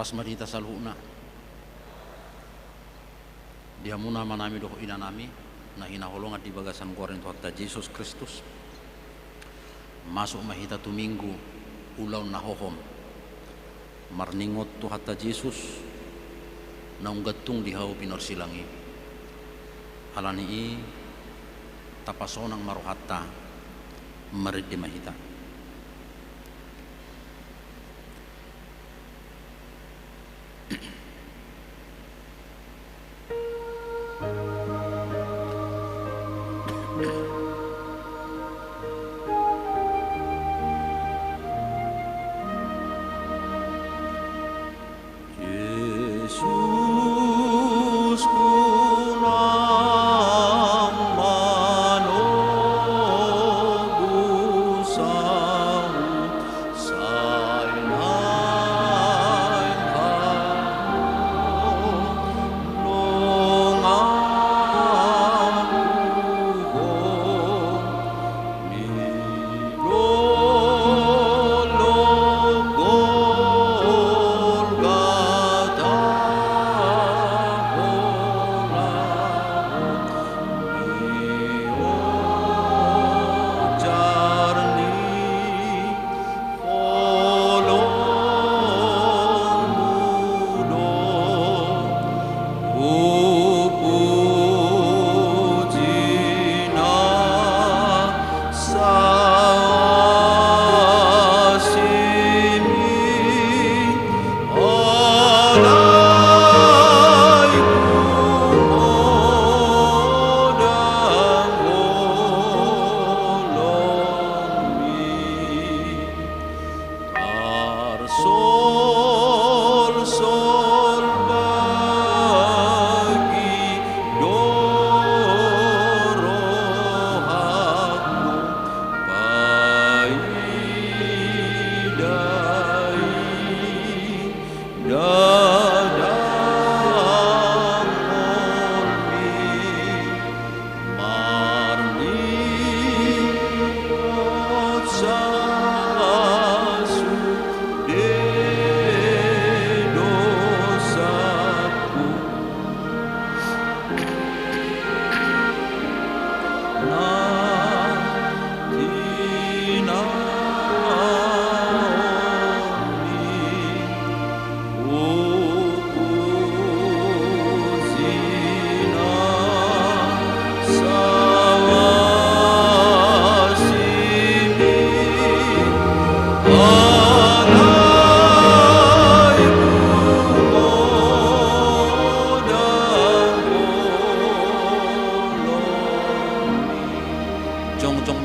oras marita salhuna dia muna manami doh ina nami na hinaholongan di bagasan goreng Tuhan Yesus Kristus masuk mahita tuminggu ulaw na hohom marningot Tuhan Yesus na unggatung dihaw pinorsilangi alani tapasonang maruhata marid di mahita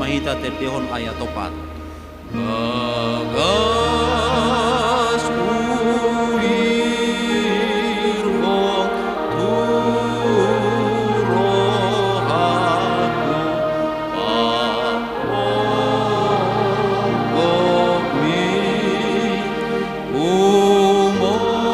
mahita tedehon ayat topat. Bagas uirho turohaku pakomi umokopa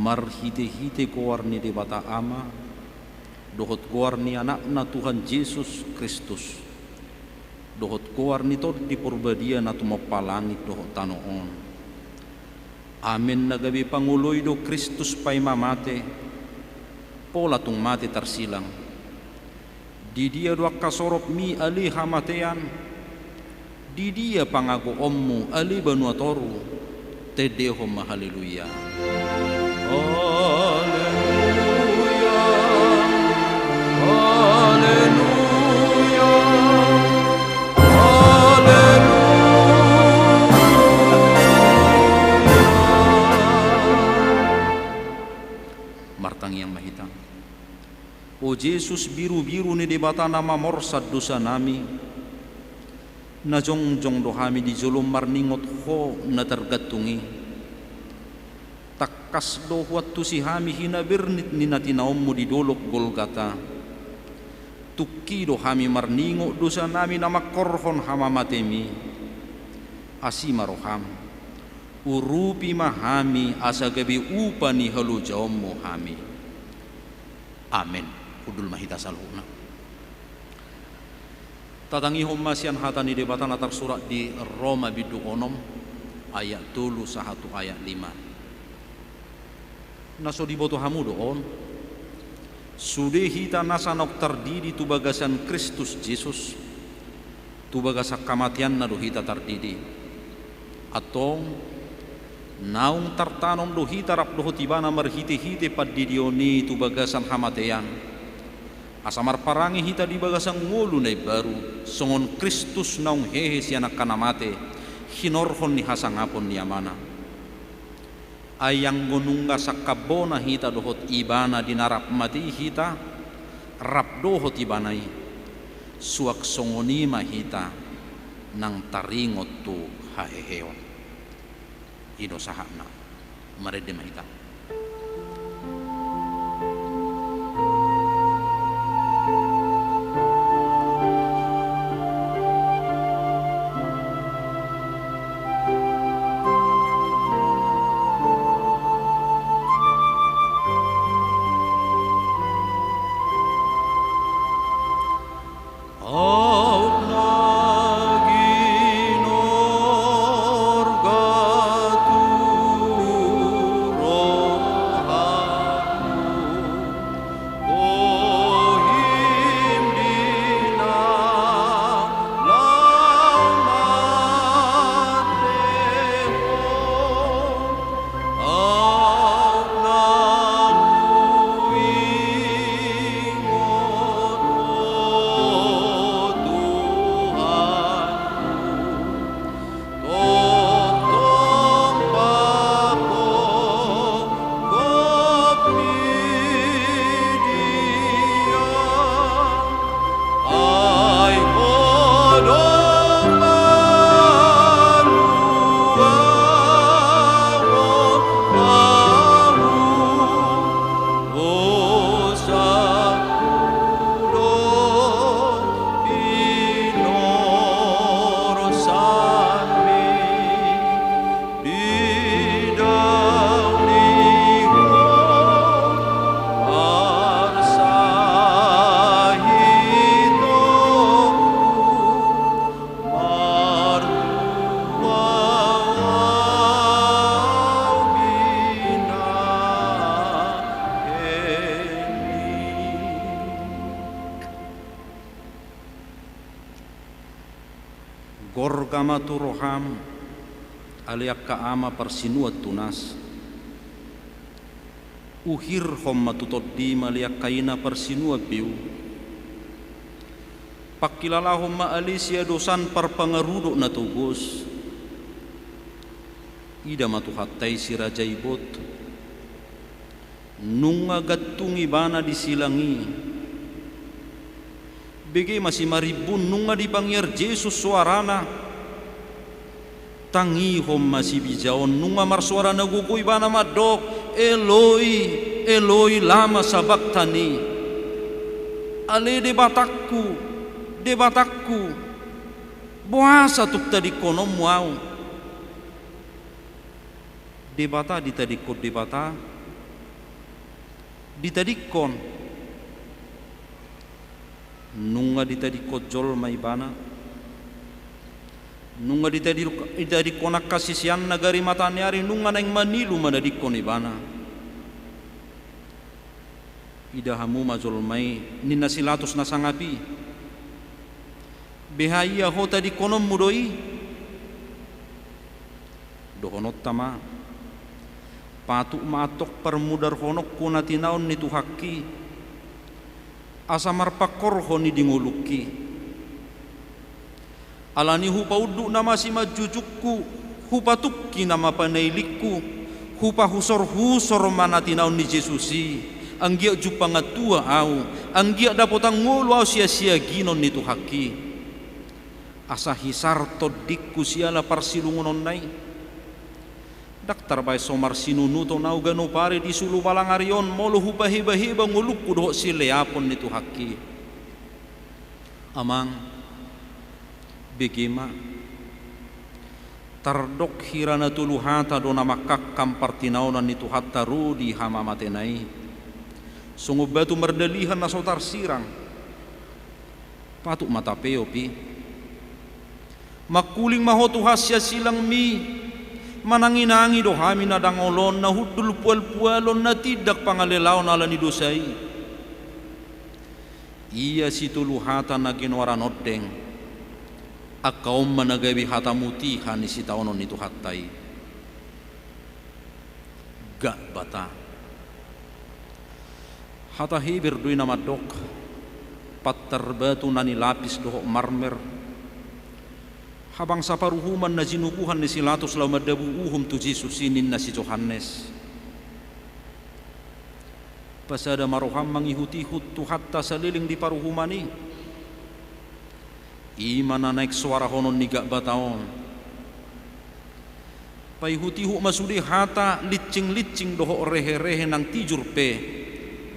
marhite-hite koarni di bata ama dohot koarni anakna Tuhan Yesus Kristus dohot koarni to di purbadia na tumapalangit dohot tanoon. Amin nagabi panguloy do Kristus pay mamate pola tung mate tarsilang di dia doak kasorop mi ali hamatean di dia pangago ommu ali banuatoru tedehom haleluya. Haleluya, haleluya, haleluya. Martang yang mahitang. O Jesus biru-biru ni di bata nama morsad dosa nami. Na jongjong dohami di julum marningot ho na tergatungi. Takkas do waktu si hami hinabirnit ni natinaommu di dolok Golgata. Tukki do hami marningo dosa nami nama korhon hama matemi. Asima roham. Urupi mahami asa gabi upani halu jawmu hami. Amin. Kudul mahita salhuna. Tatangi homasian hatani debatan atar surat di Roma bidu onom ayat 3 sahatu ayat 5. Naso di boto hamu doon sude hita nasanok tardidi tu bagasan Kristus Yesus tu bagasa kamatian na do hita tardidi atong naung tartanom do hita rap do tibana marhite-hite paddidioni tu bagasan hamatean asamar parangi hita di bagasan ngulu na baru songon Kristus naung hehe si anak kanamate hinorhon ni hasangapon ni amana ayang gunungga sakabona hita dohot ibana dinarap mati hita rap dohot ibanai suak songonima hita nang taringot tu haheheon ino sahana marede mahita. gorgama tu roham aliak ka ama persinuat tunas uhir homma tu toddi maliak kaina persinua piu pakilala homma alisia dosan perpengarudo na tugus ida matu hattai si raja ibot nunga gatungi bana disilangi bege masih maribun nunga dipanggir Yesus suarana tangi hom masih bijaon nunga marsuara nagugui bana madok Eloi Eloi lama sabaktani ale debatakku buasa tuk tadi konom mau debata ditadikot debata ditadikon nunga ditadikot jol maibana nunga ditadikon kasisian nagari matanyari nunga nang manilu manadikon ibana idahamu majol mai nina silatus nasangapi behaya ho tadikonom mudoi dohonot tama patu matok permudar honok kuna tinaon ni tuhaki asamar pakor honi dinguluki alani hupa udu nama si majujukku hupa tukki nama panailikku hupa husor mana tinaon ni Jesusi anggia jupanga tua au anggia dapotang ngulu au sia-sia ginon ni tuhaki asa hisar todikku siala parsilungonon nai daktar bay somar sinunuto nau gano pare di sulu balangarion molo hupa heba ngulukku doh sileapon nitu haki amang begema tardok hirana tuluhata dona makak kampartinaunan nitu hatta rudi hama matenai sungu batu merdalihan nasotar sirang patuk mata peopi makuling mahotu hasya silang mi mananginangi dohami na dangolon na hudul pual-pualon na tidak pangalelaon ala ni dosai iya si tuluhata na ginwara nodeng akaom managabi hata mutihan ni si taonon itu hatai gak bata hata hibir dui nama dok patar batu nani lapis dohok marmer habang saparuhuman na zinubuhan ni silatos law madabu uhum tu Jesus sinin na si Johannes pasada maroham mangihut-ihut tu hatta saliling di paruhumani imana naik suara honon ni gak bataon paihut-ihut masudi hata licing dohok rehe-rehe nang tijur pe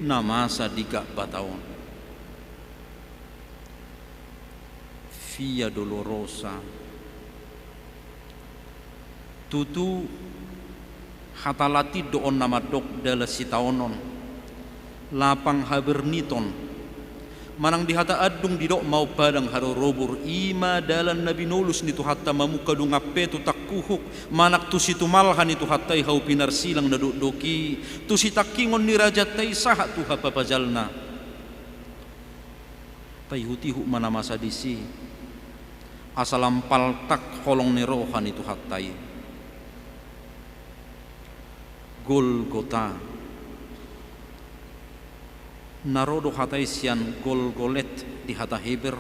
namasa di gak bataon via dolorosa tutu hatalati doon nama dok dala sitaonon lapang haberniton manang dihata adung didok mau badang haro robur ima dalan nabi nolus nitu hatta mamuka dungape tu takkuhuk manak tu situ malhan itu hatai hau pinar silang naduk doki tu sitakingon ni raja tai sahat tu hapa pajalna payhutihu mana masa disi asalam paltak holong nerohan itu hatai Golgota narodo hatai sian Golgolet di hata Heber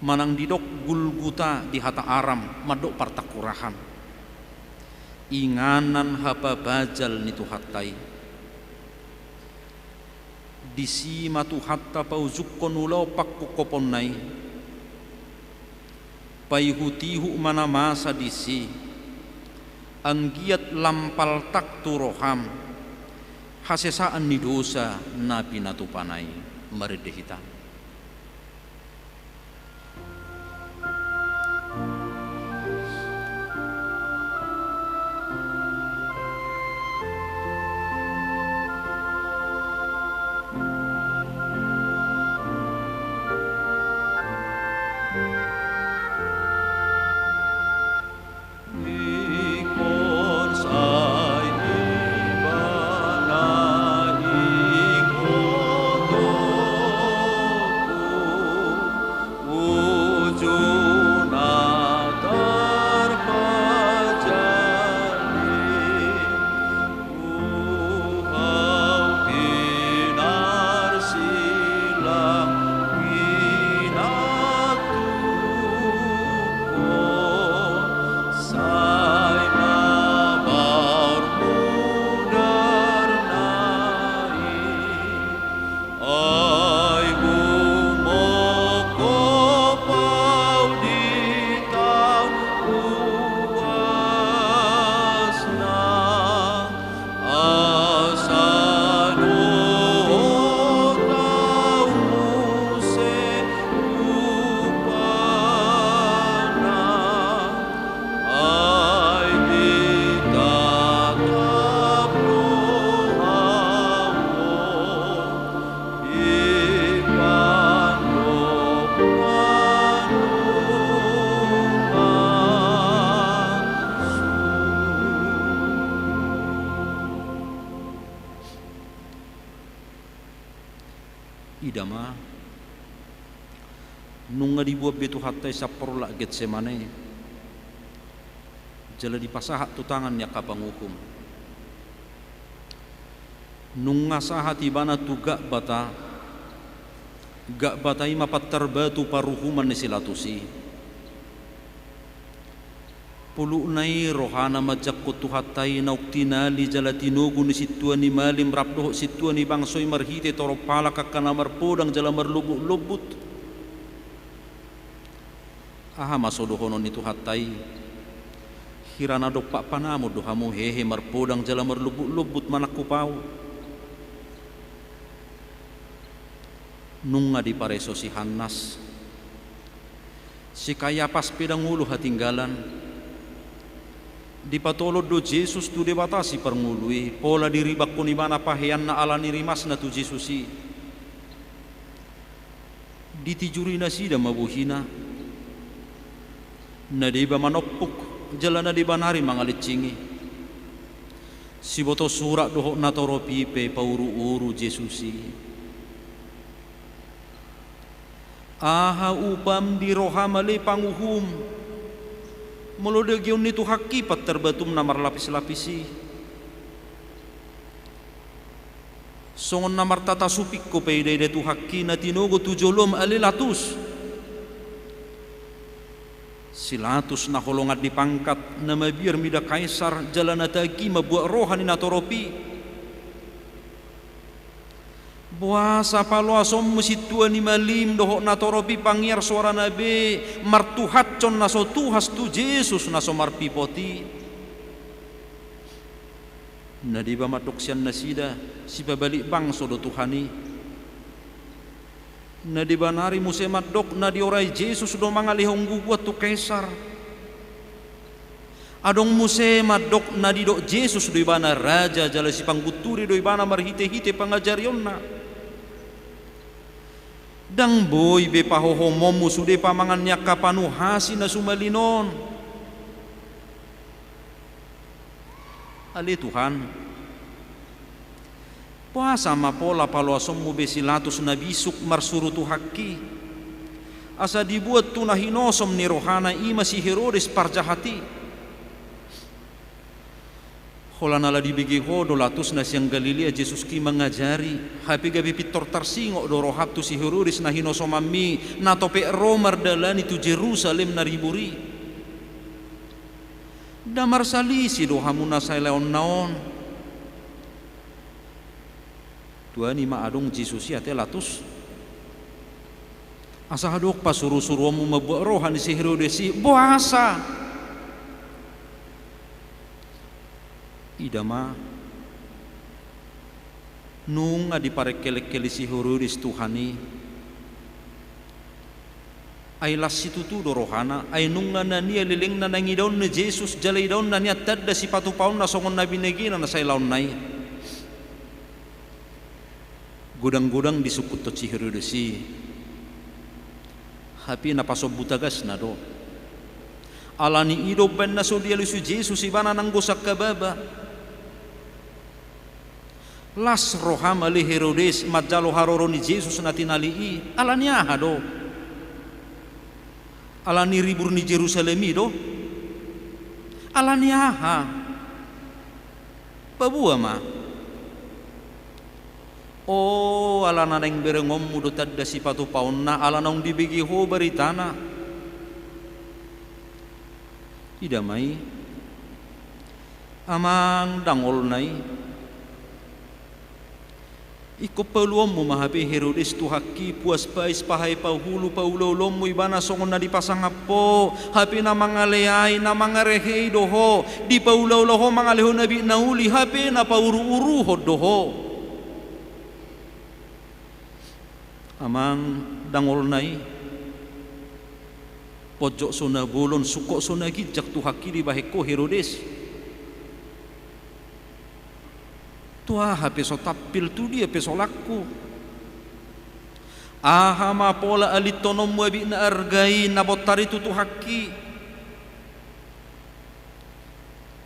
manang didok Gulguta di hata Aram madok partakurahan inganan hapa bajal nitu hatai disi matu hatta pauzuk konulau pakku koponnai paihutihu mana masa disi anggiat lampal taktu roham hasesaan ni dosa nabi natupanai meredehita idama nunga dibuat betu hatai saporla Getsemane jala dipasahat tu tangan nya kapangukum nunga sahati bana tu gak bata ima patar batu paruhuman ni silatusi pulu nai rohana majak kutu hatai nauktinali jala tinogu ni situa ni malim rapdoh situa ni bangsoi marhite toro pala kakana marpodang jala marlubut aha masodohonon itu hatai hirana dok pak panamu dohamu hehe marpodang jala marlubut manakku pau nunga di pareso si Hannas si Kayapas pedang ulu hatinggalan di patolo do Jesus tu debatasi perngului pola diri bakuni mana pahean na ala nirimas na tu Jesusi ditijuri na sida mabuhina na deba manopuk jalana deba nari mangalicingi si boto surak dohok na toro pipe pauru-uru Jesusi aha upam di rohamale panguhum melodegion itu hakipat terbatum namar lapis-lapisi songon namar tata supik ko peide tu hakki na tinogo tu jolom alilatus silatus na holongat dipangkat na mabir mida kaisar jalana tagi mabuat rohani na toropi buasa palo asom musitua ni malim dohok na toropi pangiar suara nabe martuhat con naso tuhas tu Jesus naso marpipoti na di ba madoksian nasida si babalik bang sodo Tuhani na di ba nari musemat dok na di orai Jesus do mangalihong guguat tu kaisar adong musemat dok na di dok Jesus do ibana raja jala si pangguturi do ibana marhite-hite pangajarion na dang boy be pahoho momu sude pamangannya kapanu hasi na sumalinon ali Tuhan puasa mapola palo asomu be silatus nabisuk marsuru tu hakki asa dibuat tu nahinosom ni rohana ima si Herodes parjahati holan ala dibigi hodo latus na siyang Galilea Jesus ki mangajari hapi gabi pitor tarsingo do rohap tu si Herodes na hinosomami na tope Romar dalani tu Jerusalem na riburi damar salisi do hamuna say leon naon tuani maadong Jesus ya te latus asa hadok pasuru-suruamu mabuat rohani si Herodes si buasa idama nung adi parekele-kele si Herodes Tuhani ay lasitu tu dorohana ay nung na niya liling na nangidaon na Jesus jalay daon na niya tadda si patupaon na songon na binigina na sa ilaon na gudang-gudang disukut to si Herodes si hapi napasob butagas na do alani ido ben na so dia lusu Jesus ibana nang gosak kababa las rohama li Herodes majalo haroroni Jesus natinalii alania hado alani ribur ni Jerusalem do alania ha pabua ma oh alana neng berengom mudo tadda sipatu paonna alanong dibigi ho baritana idamai amang dangol nai iko peluang mo mahabi Herodes tu hakki puas pais pahay pahulu paulolom mo ibana songon na di pasangapo hapi na mga leay na mga rehey doho di pauloloho mga leho nabi nauli hapi na pauru-uruho doho amang dangol nai pojok sona bolon sukok sona gijak tu hakki di baheko Herodes tua peso tapil tu dia peso laku aha ma pola alitonom wabi na argai na botari tu hakki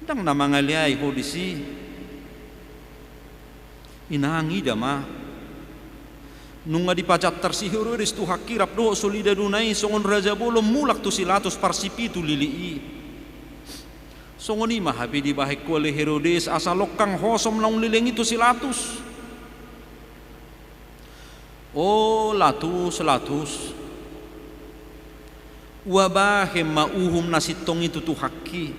dang na mangaliay hodisi inangi dama Nunga dipajat tersihururis tu hakirap doh solida dunai songon raja bolom mulak tu silatus parsipitu lilii. Songon ima habi dibahek oleh Herodes asalokang hosom laung lileng itu silatus. Oh latus wabahem mauhum nasitong itu tu hakki.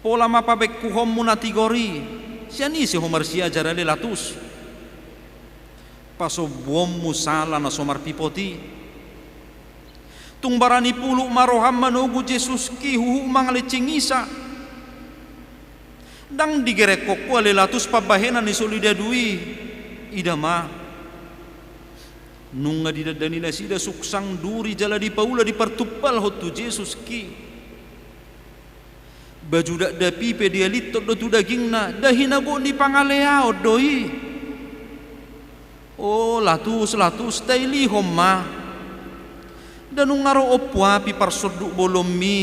Pola mapabek kuhom munatigori siani si homar sia jarale latus. Paso bom musala na somar pipoti tungbarani pulu maroham manogu Jesus ki huhu mangalecing isa dang digerekok ko lelatus pabahenan ni solida dui idama nunga didadani nasida suksang duri jala di paula di partupal hotu Jesus ki baju dak dapi pe dia litot do tu dagingna dahinago di pangaleao doi. Oh latus daily homma dan ngaro opwa pi parsodu bolomi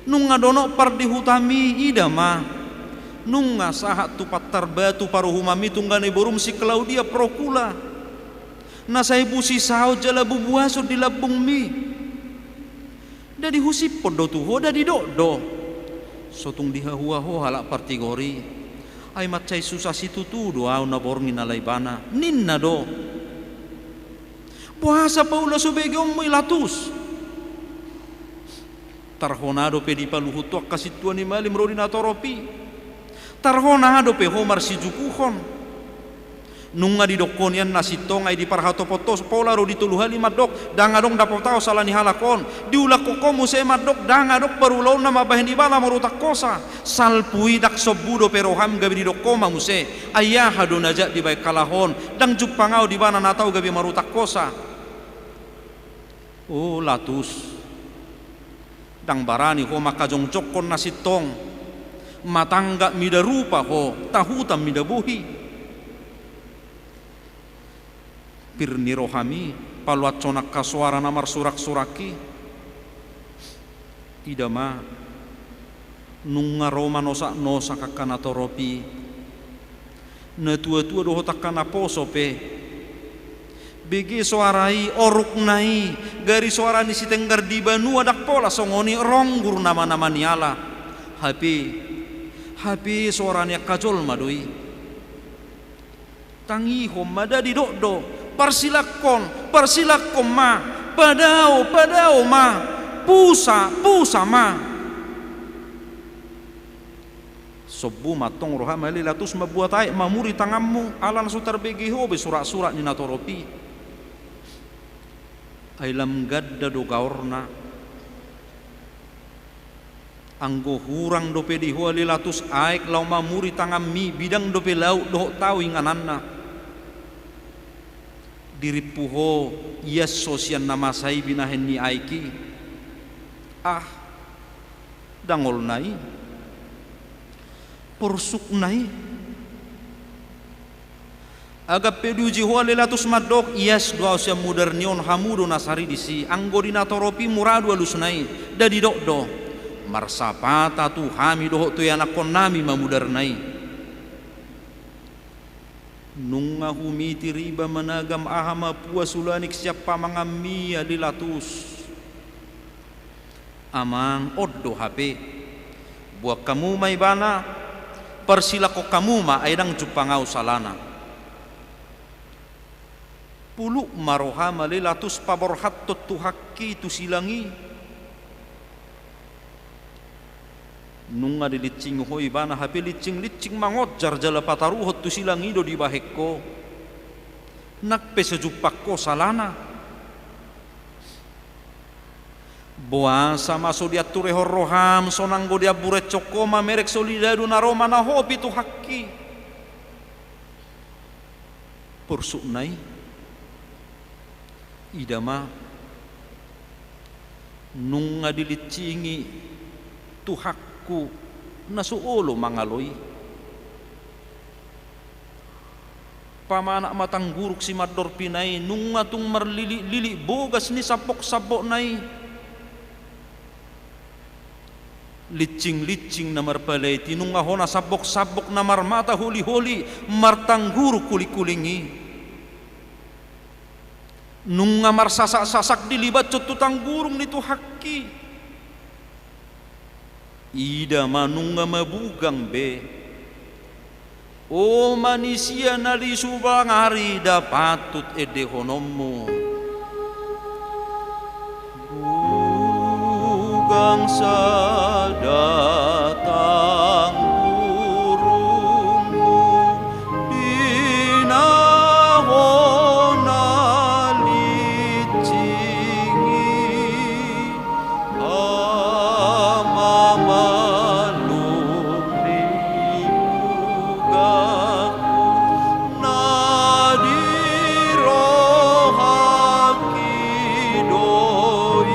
nunga dono par dihutami idama nunga sahat tu patar batu paruhumami tunggane borum si Claudia Procula na saibu si sao jala bubuaso di labung mi dadi husip podo tuho dadi dodo sotung dihahuaho halak partigori ay matchay susah situ tu doa na borngin na laybana ninna do puasa paula subegong mo ilatus tarhonado pe di paluhutok kasituan ni malim rodinatoropi tarhonado pe homar si jukuhon nunga di dokon yan nasitong ay di parhato potos pola ro dituluhali madok dangadong dapotao salani halakon diulak kokomu se madok dangadok barulaw na mabahin di bala marutak kosa salpui dak sobudo peroham gabi di dokoma muse ayah do najak di baik kalahon dang jupangau di bana natau gabi marutak kosa. Oh latus dang barani ho makajong cokon nasitong matangga mida rupa ho tahutam mida buhi pirni rohami paluat conak kasuara namar surak-suraki idama nunga roma nosa kakana toropi na tua-tua doho takana poso pe begi suarai oruk nai gari suara ni sitenggar di banu adak pola songoni ronggur nama-nama niala hapi suaranya kajol madoi tangi homada di dodo parsilakon ma padao ma pusa ma sobu matong roham lilatus mabuat ay mamuri tangammu alan sutar begiho be surat-surat ni natoropi ay lam gadda do gaorna anggo hurang dope di ho lilatus aik lau mamuri tangammi bidang dope lau do tau ingananna diripuho yes sosian nama sai binahen ni aiki dangol nai porsuk nai agap peduji ho lelatus madok yes dua usia modernion hamudo nasari disi anggo dinatoropi muradu alus nai dadi do marsapata tu hamido tu anak konami mamudernai nunga humiti riba managam ahama puasulanik siapa mangamia lilatus amang oddo HP buat kamu may bana persilako kamu ma aydang jupangau salana pulu marohama lilatus paborhatto tu hakki tu silangi nunga dilicing hoi bana hape licing mangot jarjala pataruhot tu silang ido di bahekko nakpe sejupakko salana boasa maso dia turehor roham sonanggo dia buret cokoma merek solidadu naroma na hobi tu hakki pursuk nai idama nunga dilicingi tu hak nasuolo mangaloi pamanak matang guruk si mador pinai nunga tung marlili bogas ni sapok-sapok nai licing-licing na marbalay, tinungaho na sabok-sabok na marmata huli-huli, martangguru kuli-kulingi. Nung nga marsasak-sasak dilibat tutang gurung nito hakki. Ida manung nga mabugang be. O manusia nalisuba ngari dapatut edehonomu. Bugang sa datang burungmu dinahon alicingi ama maluk di bugaku nadirohaki doi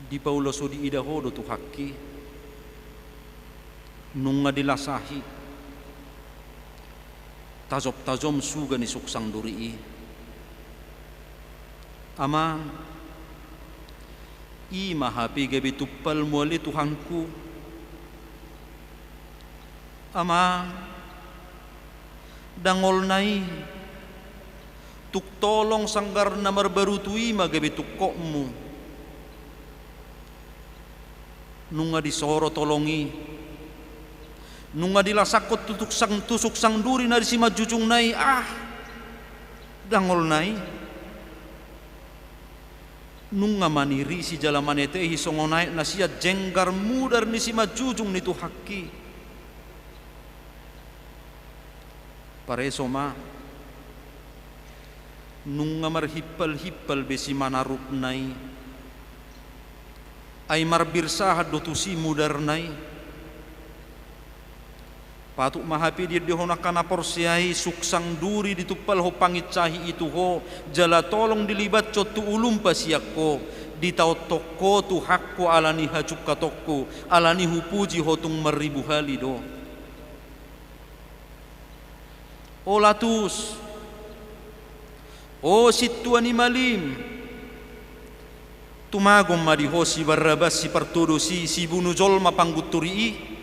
di Paulo so di idahodo tu hakki nung nga dilasahi tazop-tazom suga ni suksang durii. Ama, i mahapi gabi tuppal muali Tuhanku. Ama, dangol nai tuktolong sanggar na marbarutui magabi tukokmu. Nung nga disoro tolongi, nung nga dilasakot tusuk sang duri na si majujung nai, dangol nai. Nung nga maniri si jalaman ete hisongonay na siya jenggar mudar ni si majujung nito hakki. Pareso ma, nung nga marhippal-hippal besi manarup nai, ay marbirsahat do tusi mudar nai. Patuk mahapi dir dihonakana porsiai suksang duri ditupal ho pangitsahi itu ho jala tolong dilibat cotu ulum pasiakko ditau toko tu hakko alani hacuk katokko alani hupuji hotung meribu hali do. O latus, o situani malim, tumagom madiho si Barrabas si Partodo si bunuh jolma pangguturii.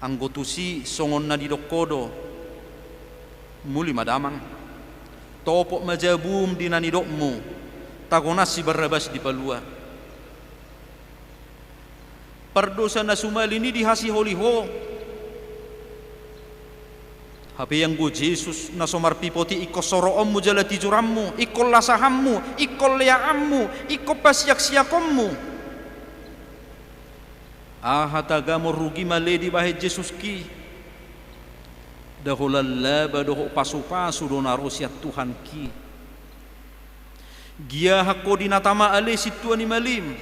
Anggotusi songon na didokkodo muli madamang topok majabum di nanidokmu tagonas si Barrabas di palua. Perdosa na sumalini dihasi holiho hape yang go Jesus na somar pipoti iko soroommu jala tijurammu iko lasahammu iko leaammu iko pasiak-siakommu. Hatagamo rugi maledi bahe Jesus ki daholallaba doho pasu-pasu do narosiat Tuhan ki gia hakko dinatama ale situani malim.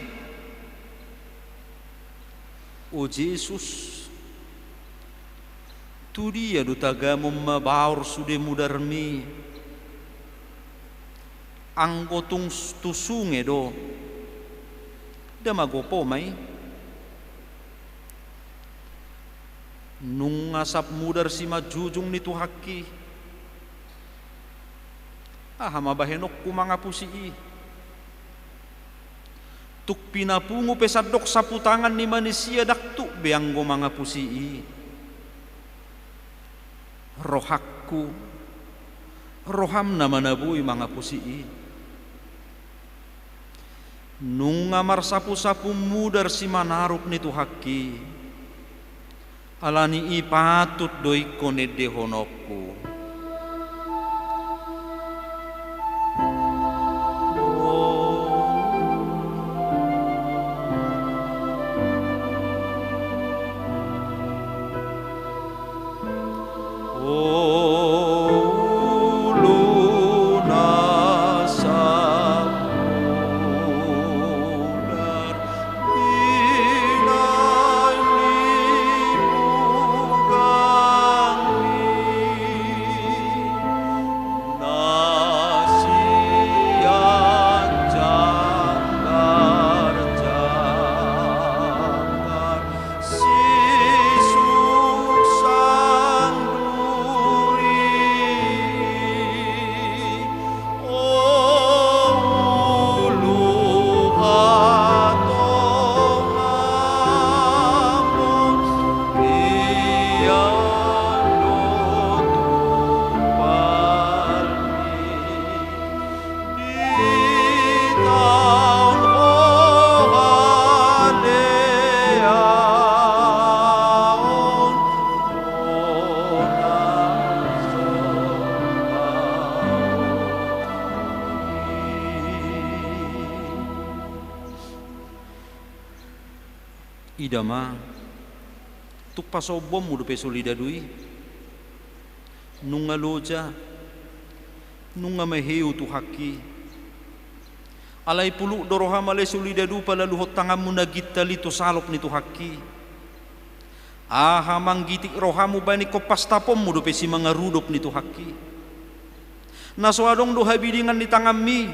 O Jesus, tu dia do tagamo mabaur sude mudarmi anggotung tusunge do damagopo mai. Nung asap mudar si majujung nito hakki mabahenok ku mga pusii tuk pinapungo pesadok sa putangan ni manusia daktu beanggo mga pusii rohakku roham na manabuy mga pusii nung ngamar sapu-sapu mudar si manaruk nito hakki alani ipatut doi kone dehonokku. Oh, idama tuk pasobom mudo pe solidadui nunga loja nunga maheu tu haki alai pulu doroha male solidadu pala luhot tangamu nagita lito salop ni tu haki aha manggiti rohamu bani ko pastapom mudo pe si mga rudop ni tu haki naso adong do habidingan ni tangami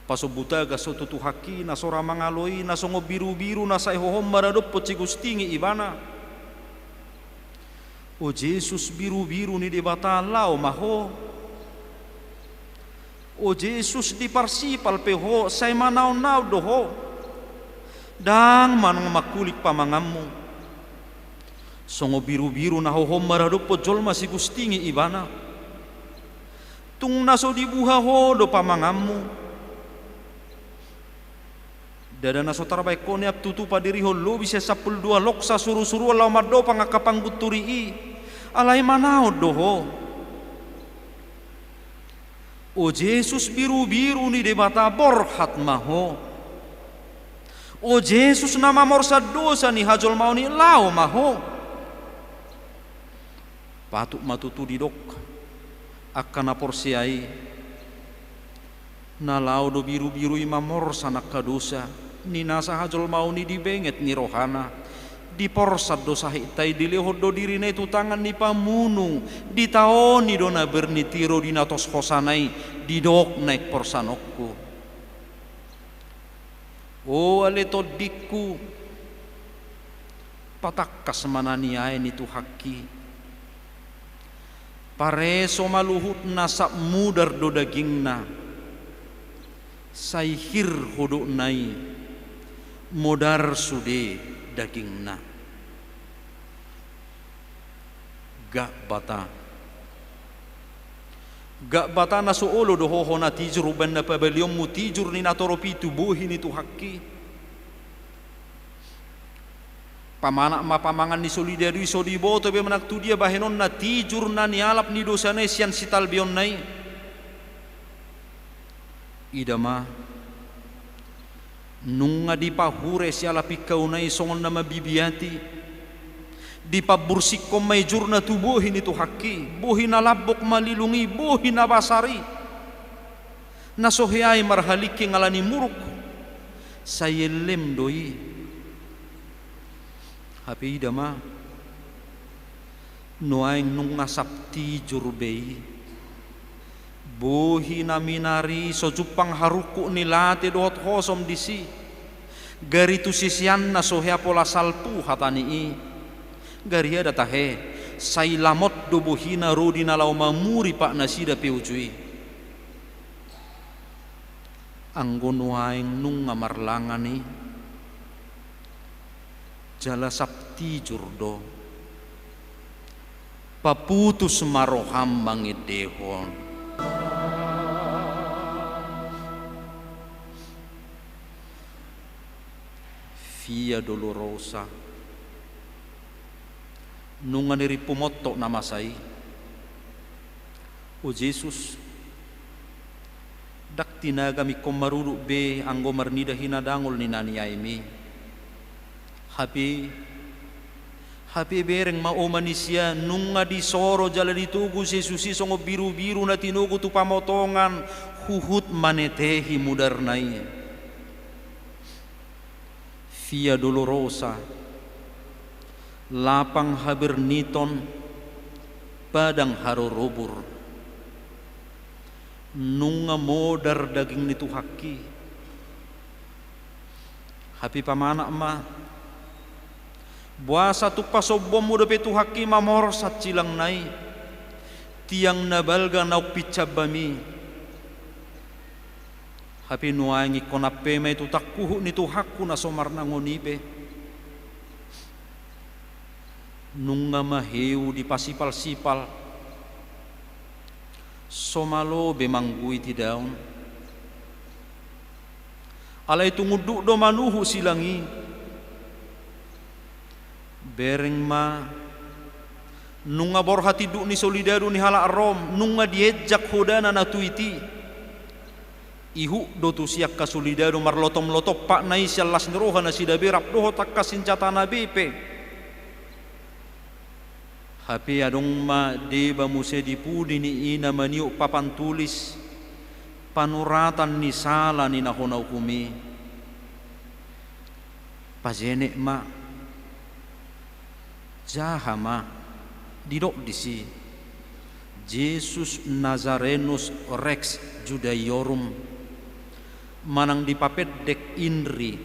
pasobuta gaso tu haki naso ramangaloi naso ngobiru-biru nasa hohom maradop po cigustingi ibana. O Jesus biru-biru ni di bata lao maho. O Jesus di parsipal peho say manaw-naw doho. Dang manang makulik pamangammu. Songo biru-biru na hohom maradop po jolma si gustingi ibana. Tung naso di buha ho do pamangammu. Dada naso tarabay ko ni aptutu padiri ho lo bisa 12 loksa suru-suru alaw maddo pangakapang guturi alay manaw doho. O Jesus biru-biru ni debata borhat maho. O Jesus na mamorsa dosa ni hajol mau ni lao maho. Patuk matutu didok akan aporsiai na lao do biru-biru imamorsa nakadosa ni nasa hajol mau ni dibenget ni rohana di porsad dosa hitai dilehod do diri na itu tangan ni pamunung di taon ni dona bernitiro di natos hosanai di dok naik porsanokku. O aleto dikku patakkas mananiay ni tu haki pareso maluhut nasak mudar do daging na sayhir hodok nai modar sude daging na gak bata na suolo doho na tijur uban na pabaliom mu tijur ni natoropi tubuhin itu haki pamana mapamangan ni solidari so di boto be manak tu dia bahenon na tijur na nialap ni dosa na sian sital bion nai idama nunga di pahure siala pikau nai songon nama bibiati di pabursik ko may jurna tubuhin itu haki buhin na labok malilungi buhin na basari nasohyay marhaliki ngalani muruk sayelem doi hapi idama nuaing nunga sapti jurbei buhi na minari so jupang haruku nilate dohot hosom disi garitu sisian na sohya pola salpu hatani garia datahe say lamot do buhi na rodi na lau mamuri pak nasida peujui anggonuaing nung ngamarlangani jala sapti jurdo paputus maroham mangidehon via dolorosa nunga niri pumoto nama sai o Jesus dak tinaga mi komarudu be anggo marnida hinadangol ni naniyaimi hapi bereng mau manusia nunga di soro jala ditugu Yesusi songo biru-biru na tinugu tu pamotongan huhut manetehi mudarnai via dolorosa lapang haberniton padang harorobur nunga modar daging nitu haki hapi pamana ma buasa tu pasobom muda petu haki mamor sat cilang nai tiang nabalga nauk picabami hapi nuangi konape mai tu takkuhu nitu hakku na somar nangonibe nunga maheu di pasipal-sipal somalo bemanggui ti daun alai tunguduk do manuhu silangi bereng ma nunga borhati duk ni solidaru ni hala rom nunga diejak hodana na tuiti Ihu do tu siak kasulidado marlotom-lotop pak nai sialas neroha na sida berap doho takka sincata na bepe. Hape adong ma deba muse dipudi ni ina maniu papan tulis panuratan ni sala ni nahona hukumi. Pajene ma jahama didok disi Jesus Nazarenus Rex Judaiorum manang dipapedek inri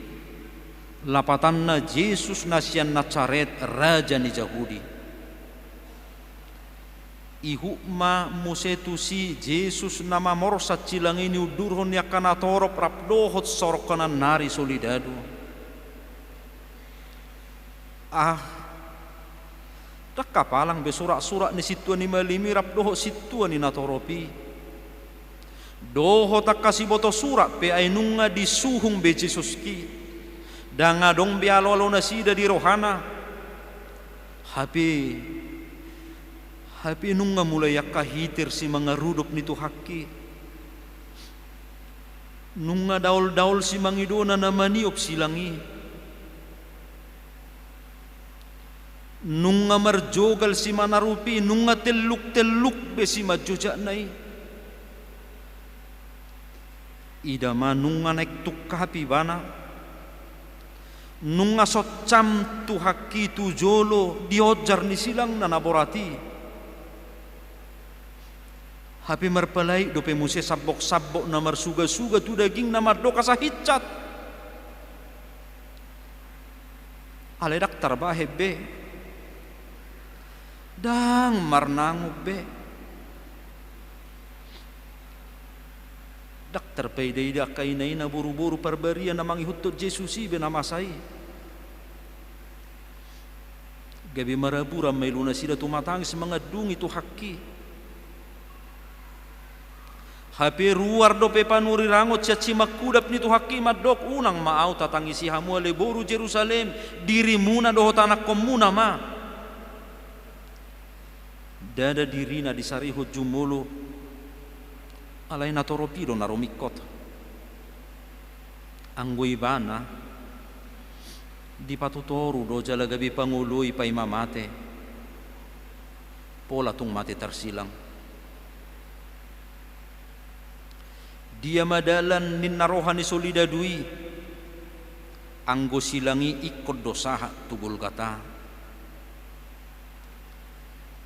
lapatanna Jesus nasian Nazaret raja ni Yahudi. Ihu ma musetusi Jesus nama morsat cilang ini udurhon yakana torop rapdohot sorokanan nari solidadu. Tak kapalang besurak-surak ni situan ni malimi rapdohot situan ni natoropi. Doho tak kasih boto surat pe ay nunga disuhung be Jesus ki danga dong be alolo na sida di rohana hapi nunga mulai yakahitir si mga rudok nito haki nunga daul-daul si mangidona na maniop silangi nunga marjogal si manarupi nunga teluk-teluk be si majuja nai ida manunga naik tukkapi bana nunga socam tu haki tu jolo diojar ni silang na naborati hapi marpalai dope muse sabok-sabok na marsuga-suga tu daging na mardoka sa hitcat alay daktar bahe be dang marnangog be daktar payday kainay na buru-buru parbarian na mangihutod Jesus ibe na masay. Gabi marabura may luna sila tumatangis mga dungi to haki. Hape ruar do pe panuri rangot siya cimakudap nito haki madok unang maaw tatangisi hamu aleboru Jerusalem diri muna doho tanak komuna ma. Dada diri na disarihot jumulo alay natoropido na rumikot anggoy bana di patutoru do jalagabi panguloy pa imamate pola tung mati tersilang dia madalan nin narohan ni solidadui anggo silangi ikot dosaha tugul kata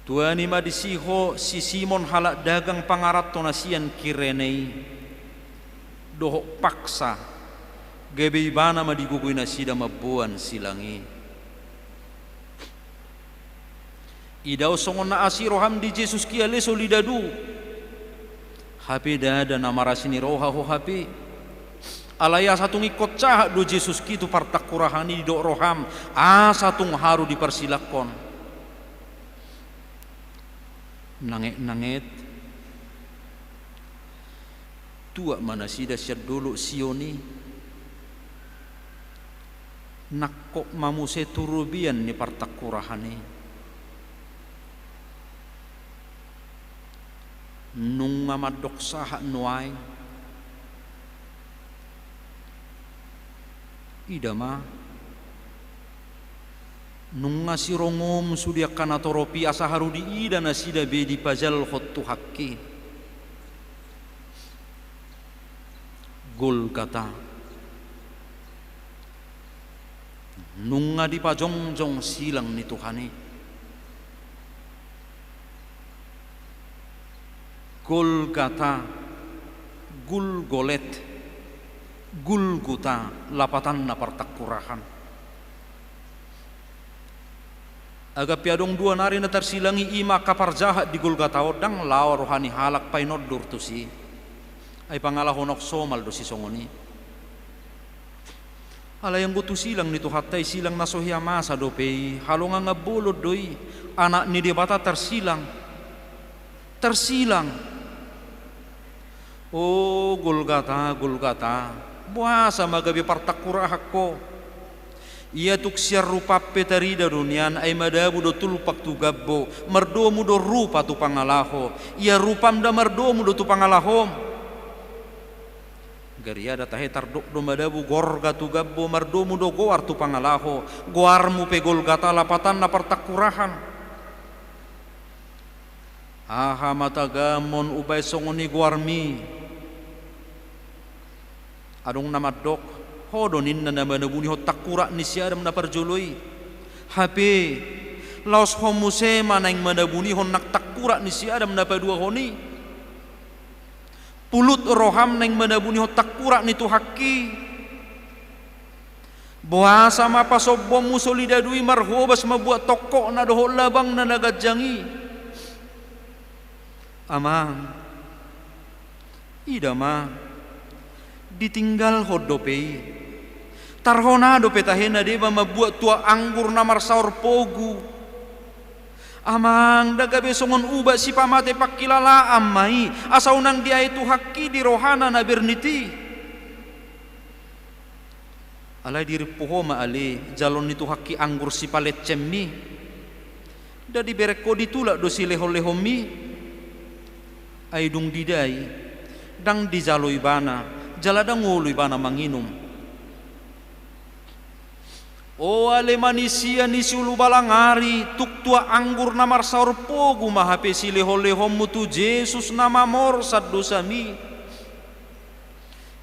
tuani madisiho si Simon halak dagang pangarat tonasian kirenei doho paksa gabi bana madigugoy na sida mabuan silangi idaw songon na asiroham di Jesus kiale solidadu hapi dada na marasini roha ho hapi alaya satung ikot cahak do Jesus kitu partakurahani do roham satung haru dipersilakon nanget tua mana sida siya dulu sioni nakok mamuse turubian ni partakurahani nung ngamadok saha nuay idama nung ngasirongom sudia kanatoropi asa haru di ida nasida be di pajal khottu hakki gol kata nung di pajongjong silang ni Tuhani gol kata gul golet gul guta lapatan na partakurahan agak piadong dua nari na tersilangi ima kapar jahat di Golgata odang lao rohani halak painodur tu si ay pangalahonok somal do si songoni ala yang butuh silang nito hatay silang nasohya masa do pei halonga ngabulod doi anak ni dia bata tersilang oh Golgata buasa magabi partakurahak ko ia tuk siar rupa petarida dunian ay madabu do tulpak tu gabbo merdomu do rupa tu pangalaho ia rupam da merdomu do tu pangalahom Gariada tahe tardok do madabu gorga tu gabbo mardomu do goar tu pangalaho goarmu pe Golgata lapatan na partakurahan. Aha matagamon ubay songoni goarmi adong namadok hodonin na namanabuni ho takura ni siadam na parjoloy hape laos homusema na yung manabuni hon naktakura ni siadam na padua honi pulut roham neng manabuni ho takura ni tuhaki buasa mapasobom mo solidadui marhobas mabuat toko na doho labang na nagadjangi amang idama ditinggal hodopei tarhonado petahena deba mabuat tua anggur na marsaur pogu amang daga besongon uba si pamate pakilala amai asaw nang dia itu haki di rohana na berniti alay diri poho maali jalon itu haki anggur si palet cemmi dadi bereko ditulak do si leho-leho mi ay dung didai dang di jaloi bana jaladang ngului bana manginum o ale manisia ni sulu balangari tuk tua anggur na marsaur pogu mahape si leho-leho mutu Jesus nama morsad dosami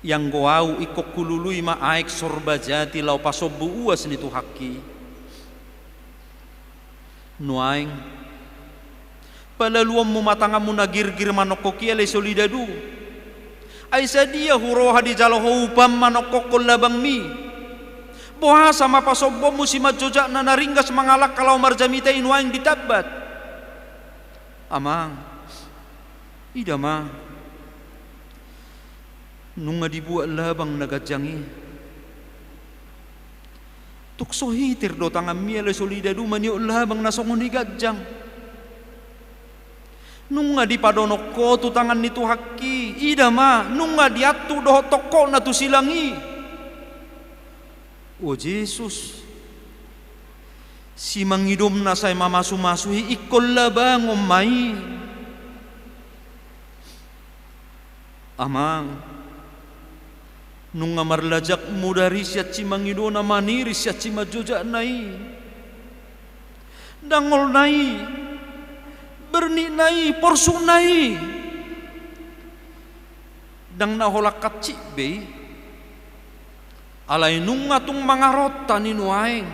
yang goau ikok kulului ma aik sorbajati lau pasobu uas ni tu haki nuaing palaluam mu matangamu nagir-gir manokoki ale solidadu ay sadia huroha di jaloho upam manokokol labang mi boha sama pasobom musimat jojak na naringgas mangalak kalau marjamita inuaing ditabat amang idama nunga dibuat labang nagadjangi tukso hitir do tangan miele solidadu maniok labang nasongoni gadjang nunga di padonok ko tu tangan nitu haki idama nunga diatu doho toko na tu silangi o Jesus si mangidom na say mamasu-masuhi ikol labang umay amang nung marlajak mo dari siya si mangido na maniri siya si majuja nai dangol nai berni nai porsu nai dang naholak kacik be alay nung atung mga rota ni nuaing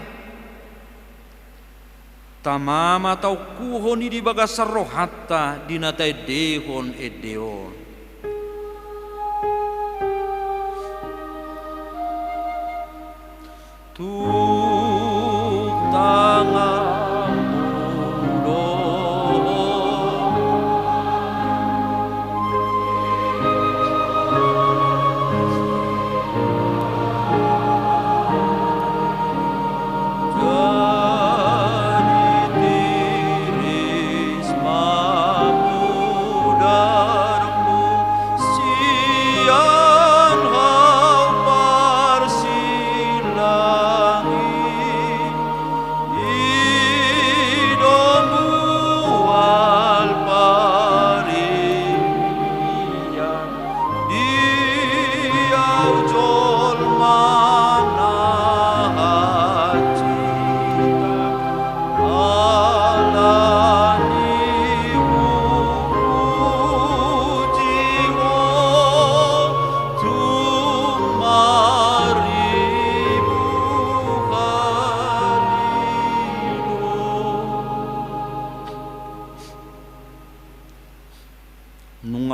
tamama tau kuho ni di bagasar rohata dinatay dehon edeon tuk tangan mudo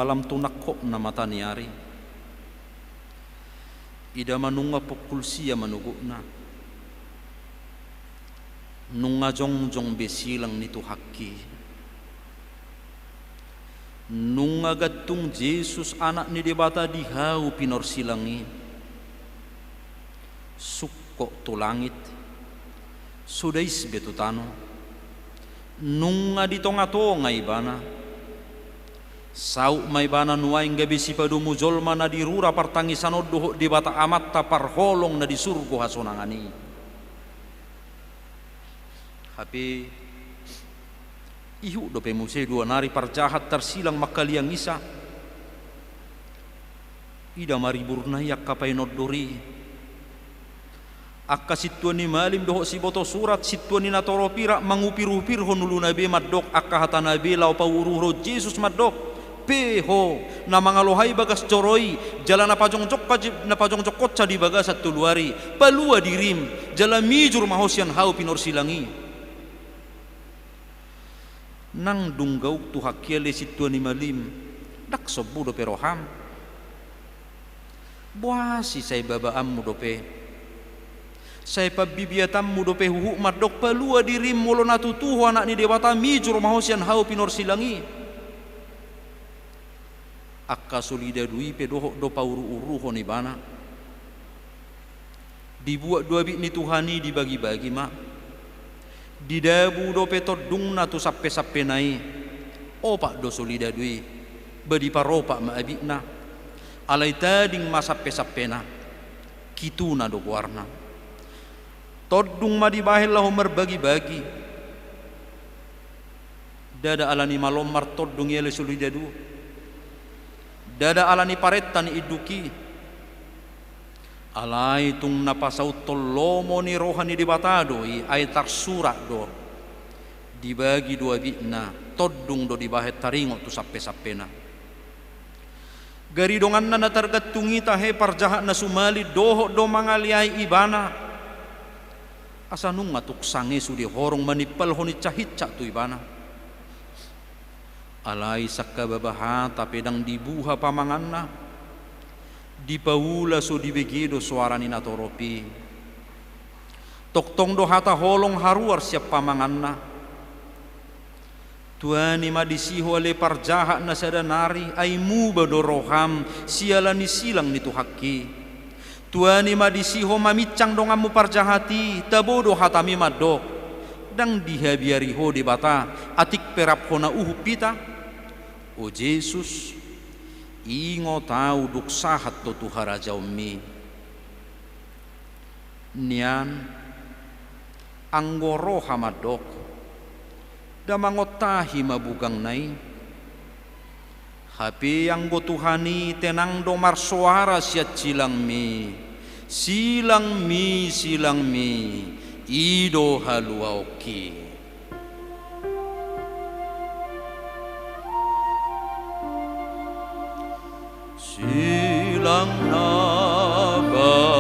alam tunakko na mata niari ida manunga pukul siya manugo na nunga jongjong besilang nito haki nunga gatung Jesus anak ni debata dihau pinor silangi sukko tu langit sudais betutano nunga ditonga-tonga ibana sau may bana nuaing gabi si padumu jolma na dirura partangisan odoh di bata amat tapar holong na di surgo hasonangani hape ihu do pemuse dua nari parjahat tersilang makaliang isa ida mariburna yak kapay noddori akka situan ni malim doho si boto surat situan ni natoropira mangupir-upir honulu nabi maddok akka hata nabi lau pawuruh Jesus maddok peho na mangalohai bagas coroi jalan napajong kotsa di bagas at tuluari palua dirim jalan mijur mahosyan hau pinor silangi nang dunggauk tu hakiale situan ni malim dak sobudo peroham buasi say babaam dope say pabibiatam dope huhu madok palua dirim molo natutuho anak ni dewata mijur mahosyan hau pinor silangi akka solida dui pedoho do pauru-uru honi bana dibuat dua bit ni Tuhani dibagi-bagi mak didabu do petodung natu sappe-sappe nai opak do solida dui badi paropak ma abikna alai tading ma sappe-sappe na kituna do warna todung ma dibahil lahu merbagi-bagi dada alani malomar todung yele solida du dada alani paretan iduki alai tung napasau tolomo ni rohani dibatado ay tarsurat do dibagi dua bikna todung do dibahet taringo tu sappe-sappena gari dongan na natargatungi tahe parjahat na sumali doho do mangaliai ibana asanung matuk sange sudi horong manipal honi cahit cak tu ibana alai sakka babaha tapedang dibuha pamanganna dipaula so dibegedo suara ni natoropi toktong do hata holong haruar siap pamanganna tuani madisiho ale parjahat na sadanari aimu badoroham sialani silang ni tuhaki tuani madisiho mamicang dongamu parjahati tabodo hatami madok dang dihabiariho di bata atik perap hona pita o Jesus ingo tau duk sahat to tuhara jaumi nian anggoro hamadok damangotahi mabugang nai hape yang go Tuhani tenang domar suara siat silang mi ido haluauki silang nabadiai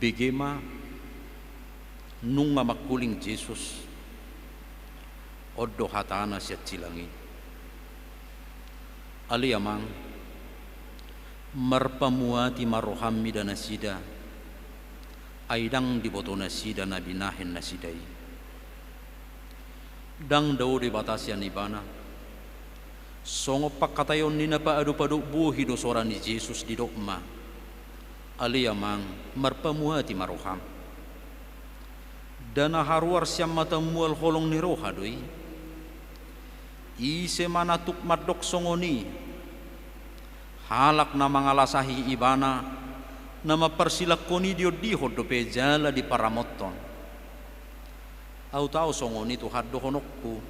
bigema nung mamakuling Jesus oddo hatana siat silangi ali amang marpamuati marohammi dan nasida aidang diboto nasida nabinahin nasidai dang daw di batasian ibana songo pakatayon ni napa adu paduk buhi do sora ni Jesus di dokma ali amang marpamuati maroham dana haruar siam mata mual holong ni roha doi ise manatuk madok songoni halak na mangalasahi ibana nama persilakoni dio diho dope jala di paramoton au tau songoni tu haddo honokku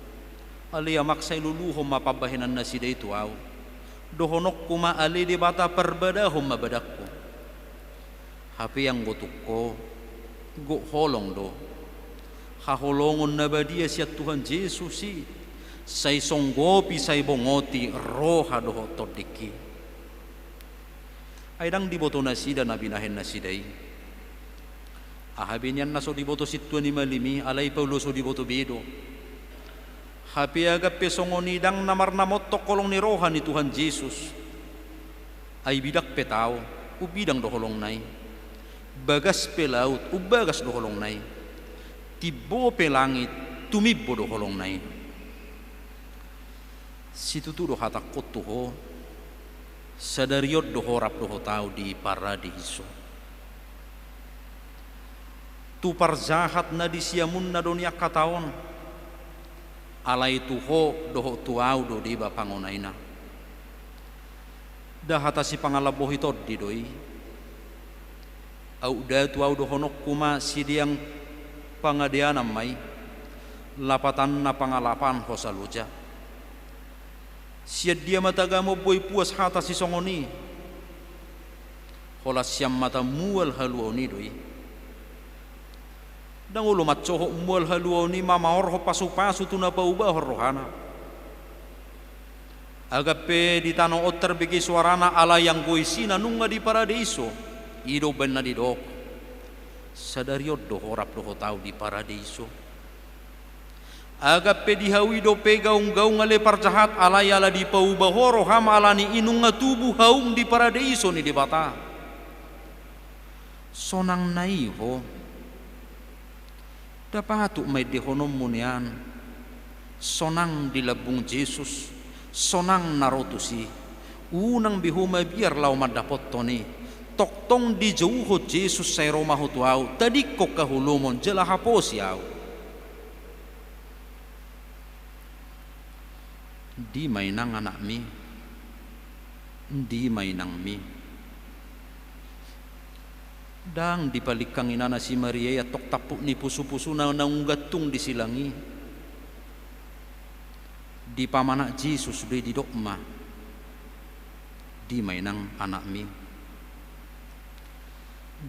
ali amaksai luluhom mapabahinan nasida itu au dohonokku ma ali di bata perbadahom mabadakku hape yang gotukko go holong do haholongon nabadia siat Tuhan Yesus si say songgopi say bongoti roha doho todiki aidang diboto nasida nabinahen nasidai ahabinyan naso diboto situan ni malimi alai paulo so diboto bedo hape agap pesongoni dang namar namot kolong ni roha ni Tuhan Yesus ay bidak petao ubidang doholong nai bagas pe laut ubagas do holong nai, tibo pe langit tumibbo do holong nai. Situ tu do hatak kotu ho, sadariot do horap do tau di paradiso. Tu parjahat na di siamun na dunia kataon, alai tu ho do tuau do di bapangonaina. Dah hatasi pangalaboh itu di doi. Au da tu au do honok kuma sidiang pangadian mai lapatan na pangalapan hosaluja. Siad dia matagamo boy puas hatasi songoni. Holas siam mata mual haluoni doi. Dang ulo matsoho mual haluoni mamaor ho pasu-pasu tu na paubah rohana. Agape di tanong otter bigi suarana ala yang goisina nunga di paradiso ido benna di dok sadariot do horap do tau di paradiso. Agape di hawi do pegaung-gaung ale parjahat ala yala di paubahoro hama alani inunga tubuh haung di paradiso ni di bata. Sonang nai ho dapatu may di honom munian sonang di labung Jesus. Sonang narotusi unang bihuma biar lau madapot toni toktong di jauh Jesus say Roma hutuau tadi kok kahulumon jela hapos yaw di mainang anak mi di mainang mi dang dipalikang inana si Maria ya tok tapuk ni pusu-pusu na naunggatung di silangi di pamanak Jesus di dokma di mainang anak mi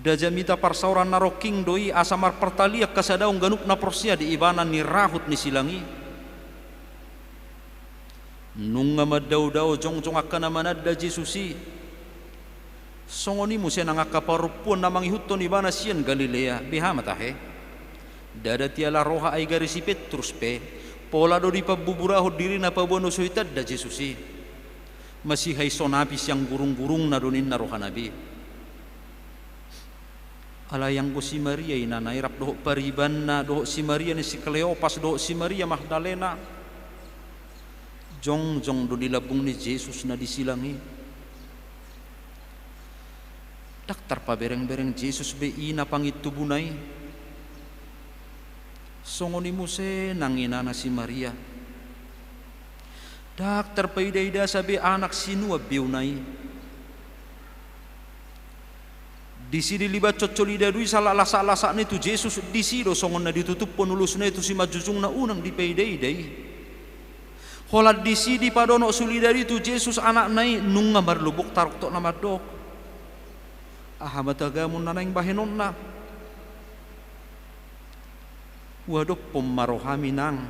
dajamita parsauran naroking doi asamar pertaliak kasadaung ganuk na porsia di ibana ni rahut ni silangi nunga madau-dau jong-jong akan namanad da Jesusi songoni musia nangaka parupuan namang ihuton ibana sian Galilea bihamatahe dada tiala roha ay garisi Petrus pe pola do di pabuburaho diri na pabono suitad da Jesusi masih hay sonapis yang gurung-gurung na donin na roha nabi ala yang go si Maria ina nairap do pariban na do si Maria ni si Kleopas do si Maria Magdalena jong-jong do di labung ni Jesus na disilangi daktar pa bereng-bereng Jesus be ina pangit tubunay songoni muse nangina na si Maria dak terpaida-ida sabi anak sinua biunai di sini libat cocolida dui salah lasa-lasa ni tu Jesus di sido songon na ditutup penulus na itu si majujung na unang di paida-idai holat di sini padono sulidari tu Jesus anak nai nunga marlubuk taruk tok nama dok ahamatagamun nanaing bahenon na waduh pemarohami nang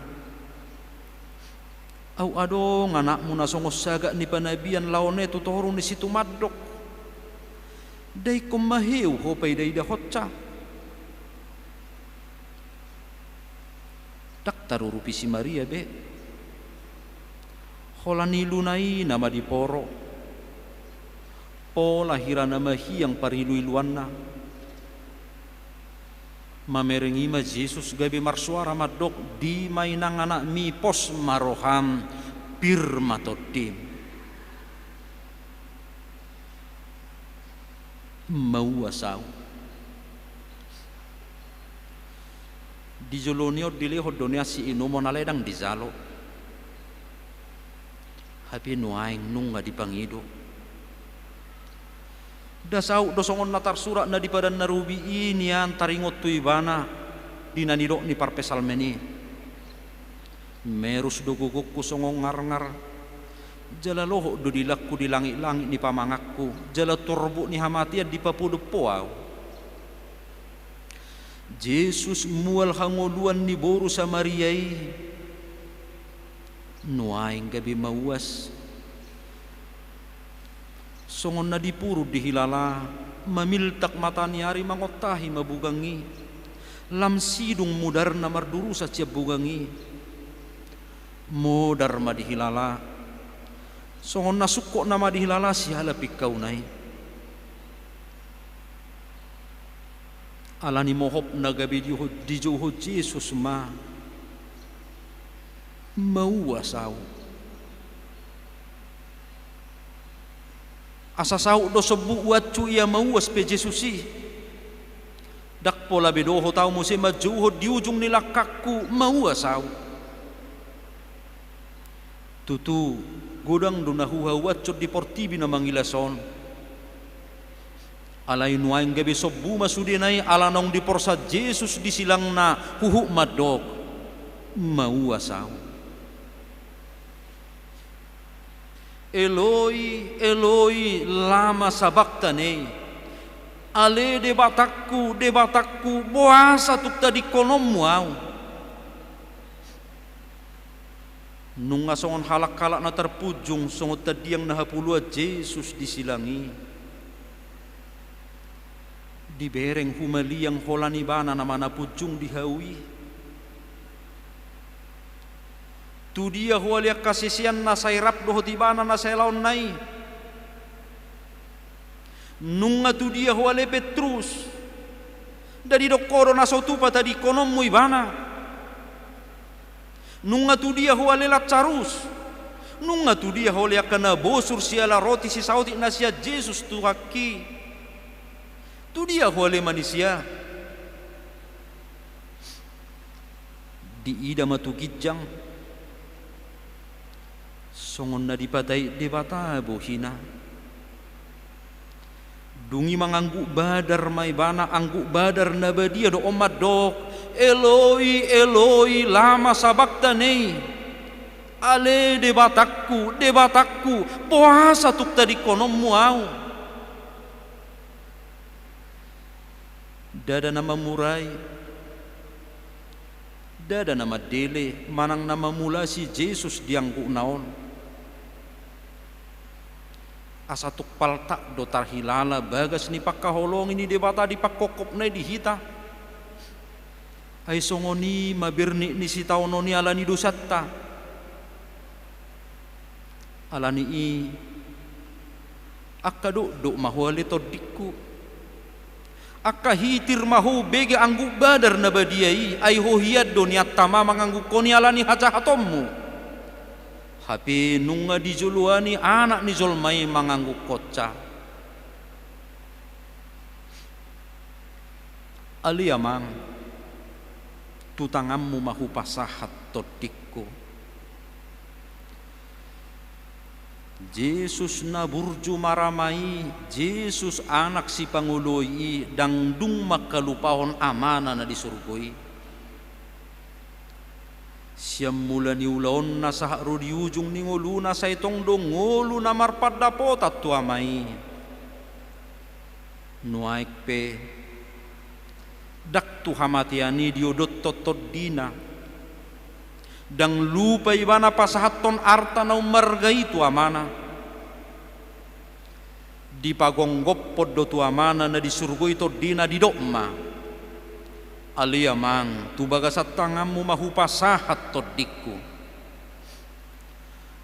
au ado nganak muna songos saga ni panabian laone tutorun ni situ madok dai kumahiu ho paidai da hotca dak tarurupi si Maria be holani lunai nama di poro po lahiran nama hiang parilu-iluanna mamerengi ma Jesus gabi marsuara madok di mainang anak mi pos maroham pir matodim mau asau di jolonio dile hodonia si ino monaledang di zalo hapi nuaing nunga di pangido dasau dosongon natar surat na di padan narubi ini taringot tu ibana di nanidok ni parpesal meni merus do guguk ku songong ngar-ngar jala loho do dilakku di langit-langit ni pamangakku jala turbu ni hamatian di papudu poau Jesus mual hangoluan ni boru Samariai nuaing gabi mawas songon na dipuru dihilala mamiltak mata niari mangotahi mabugangi lam sidung mudar na marduru sa tiap bugangi mudar madihilala songon na sukko na madihilala si halapik kaunay Alani mohop nagabi di Joho Jesus mau asau. Asa sau do sebu wacu ia mau aspe Jesusi. Dak pola bedoho tau musim majuho di ujung nilakakku mau asau. Tutu godang dunahuha wacut di portibi na mangilason. Alay nuaing gabi sobu masudinay alanong di porsa Jesus di silang na huhu madok mau asau. Eloi, Eloi, lama sabachthani. Ale debatakku, buasa tuk tadi konom mau. Nung asongon halak-halak na terpujung songot tadi yang nahapulua Jesus disilangi. Di bereng humali yang holani bana namana pujung dihawi. Tu dia hualia kasisian na sairap doho tibana na sailaon nai. Nunga tu dia huale Petrus. Dari dokoro na sotupa tadi konom mu ibana. Nunga tu dia huale Lazarus. Nunga tu dia huale akana bosur siala roti si sauti na sia Jesus tu haki. Tu dia huale manusia. Di ida matu kijang. Songon na dipatai debata bohina. Dungi manganggu badar mai bana anggu badar na badia do omat dok. Eloi, Eloi, lama sabachthani. Ale debatakku, puasa tuk tadi konom muau. Dada nama murai. Dada nama dele manang nama mula si Jesus dianggu naon. Asa tuk paltak do tarhilala bagas ni pakkaholong ini debata di pakkokop na di hita. Ay songoni mabirni ni si taononi alani dosatta. Alani i akka do mahuali todikku. Akka hitir mahu bege anggu badar na badiai ay hohiad do niat tama manganggu koni alani haja hatommu. Hapi nunga dijuluani anak ni zolmai manganggu koca. Ali amang tutangammu mahu pasahat todikku. Jesus na burju maramai, Jesus anak si panguloi dangdung makalupahon amana na disurgoi. Siam mula ni ulaon na sa haro di ujung ni ngulu na sa itong dong ngulu na marpad dapo tatu amai. Nuaik pe dak tu hamatiani diodot totod dina. Dang lupa ibana pasahaton arta na umarga itu amana. Di pagonggopod do tu amana na disurgo ito dina di dokma. Aliamang tu bagasat tanganmu mahu pasahat todikku.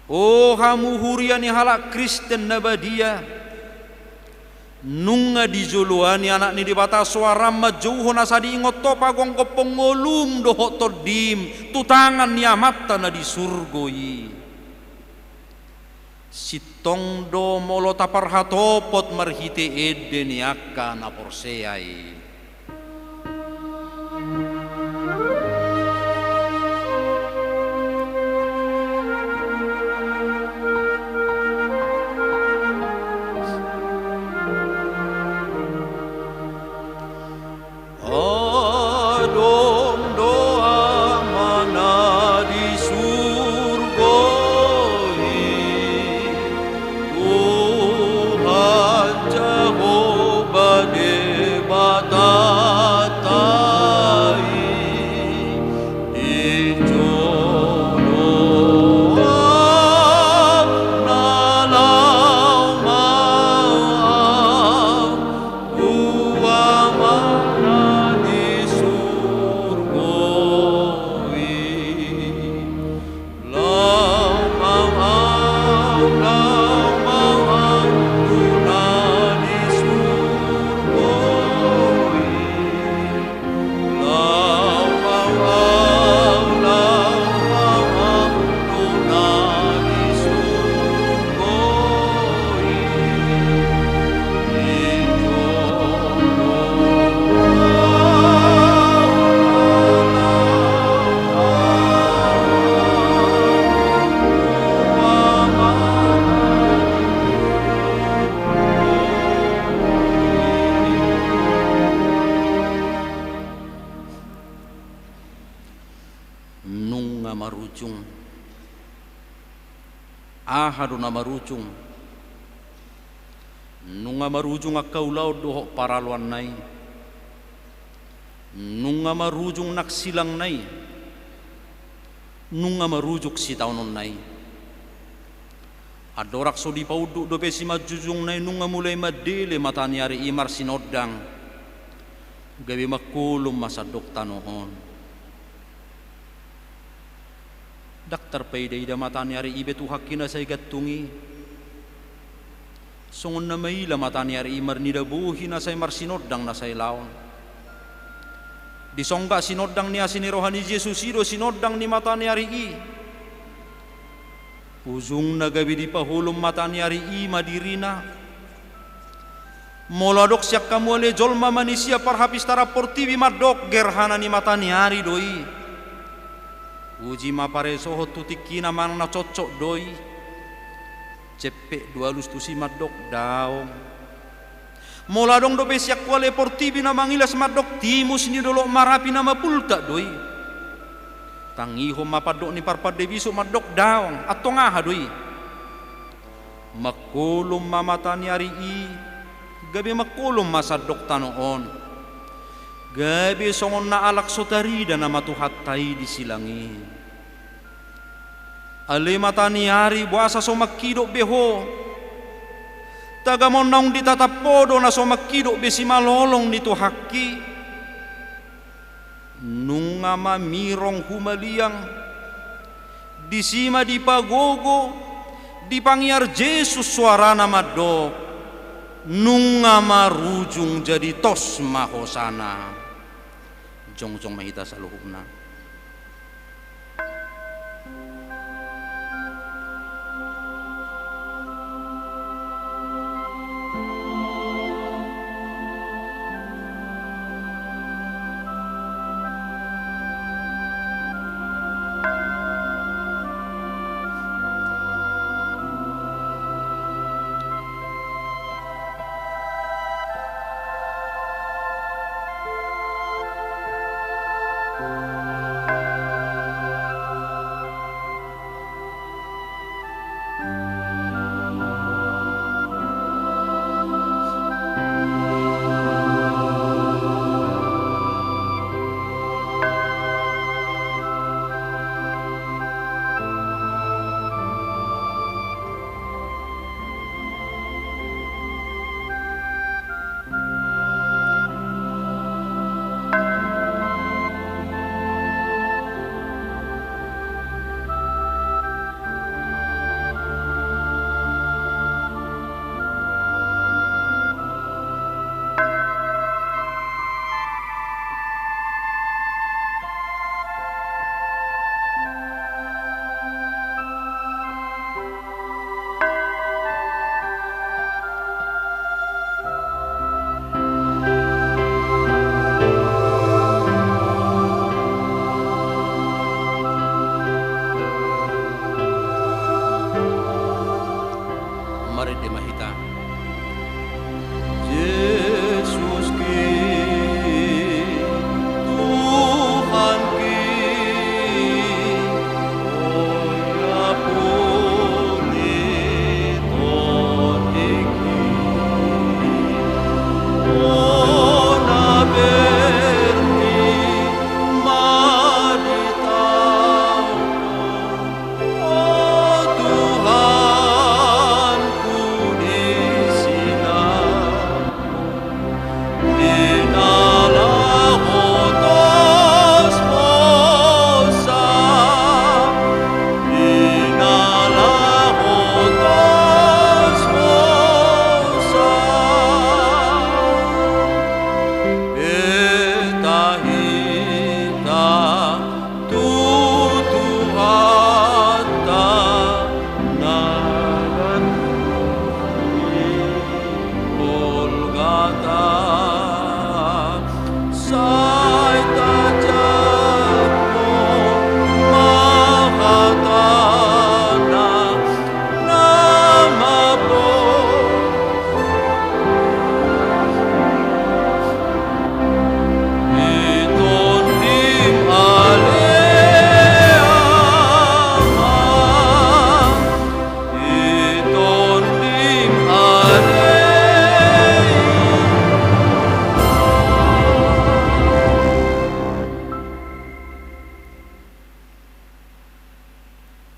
Oh hamu huriani halak Kristen nabadia. Nunga dijuluani anak ni dibata suara majuho nasa diingot to pagong kopongolum doho todim. Tu tangan niamata na disurgoi. Sitong do molo taparhatopot marhite ede niaka na porseai. Tuhan Jehovah Debata ahado na marujung nunga marujung akaulaw doho paraluan nay nunga marujung naksilang nay nunga marujuk si taunon nay adorak so di paudu do pesi majujung nay nunga mulai madele matani ari imar sinodang gabi makulum masadok tanohon daktar payday da matani ari ibe tu hakina say gatungi songon na maila matani ari imar nidabuhi na say marsinodang na say laon disongga sinodang ni asini rohani Yesus ido sinodang ni matani ari i ujung na gabi di pahulum matani ari i madirina moladok siak kamuale jolma manisia parhapis tara portibi madok gerhana ni matani ari doi uji mapare soho tutikina mang na cocok doi cepek dua lus tusi madok daong moladong do besiak kuale portibi na mangilas madok timus ni dolo marapi na mapulta doi tangiho mapadok ni parpade bisu madok daong atong aha doi makulum mamatani ari i gabi makulum masadok tanoon gabi songon na alak sotarida na matuhatay di silangi ali matani ari buasa so makido beho tagamon naung ditatapodo na so makido besi malolong dito haki nunga mamirong humaliang disima di pagogo di pangyar Jesus suara na madok nunga marujung jadi tos mahosana jong mahita sa luhubna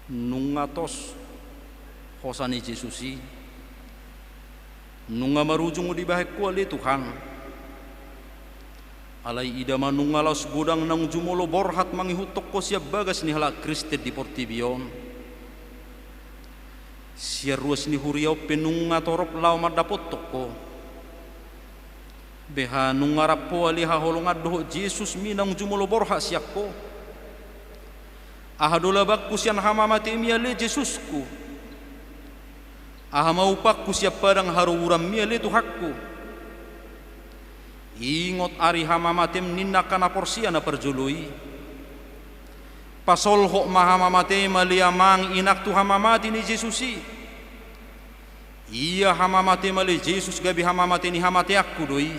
nungatos hosani Jesusi nunga marujung di bahek kuali Tuhan alai idama nunga laus godang nang jumolo borhat mangihut toko siap bagas ni hala Kristet di Portibion siar ruas ni huriau penunga torop lau madapot toko beha nunga rapo ali haholong adoh Jesus minang jumolo borhat siakko ahadola bakku sian hama mati miale Jesusku aha mau pakku siap padang haru uram miale Tuhakku ingot ari hama matem ninna kana porsiana perjului pasol hok mahama mate maliamang inak tu hama mati ni Jesusi iya hama mate mali Jesus gabi hama mate ni hama te aku doi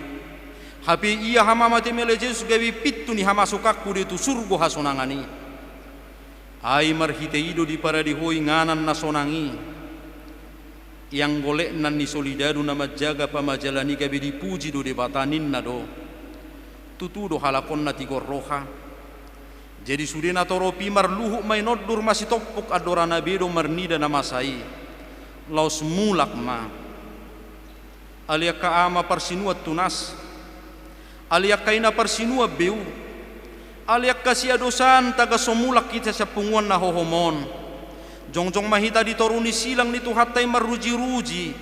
hapi iya hama mate mali Jesus gabi pitu ni hama sukakku di tu surgo hasonangani ai marhite ido di para di hoi nganan nasonangi yang golek nan ni solidadu nama jaga pamajalani gabi dipuji do debatanin na do tutu do halakon na tigor roha jadi sudena toro pimar luhu mai noddur masih topuk adora nabi do marnida nama sai laus mulak ma alia kaama parsinua tunas alia kaina parsinua beu alia kasia dosan taga somulak kita sapunguan na hohomon jongjong mahita ditoruni silang nitu hatai maruji-ruji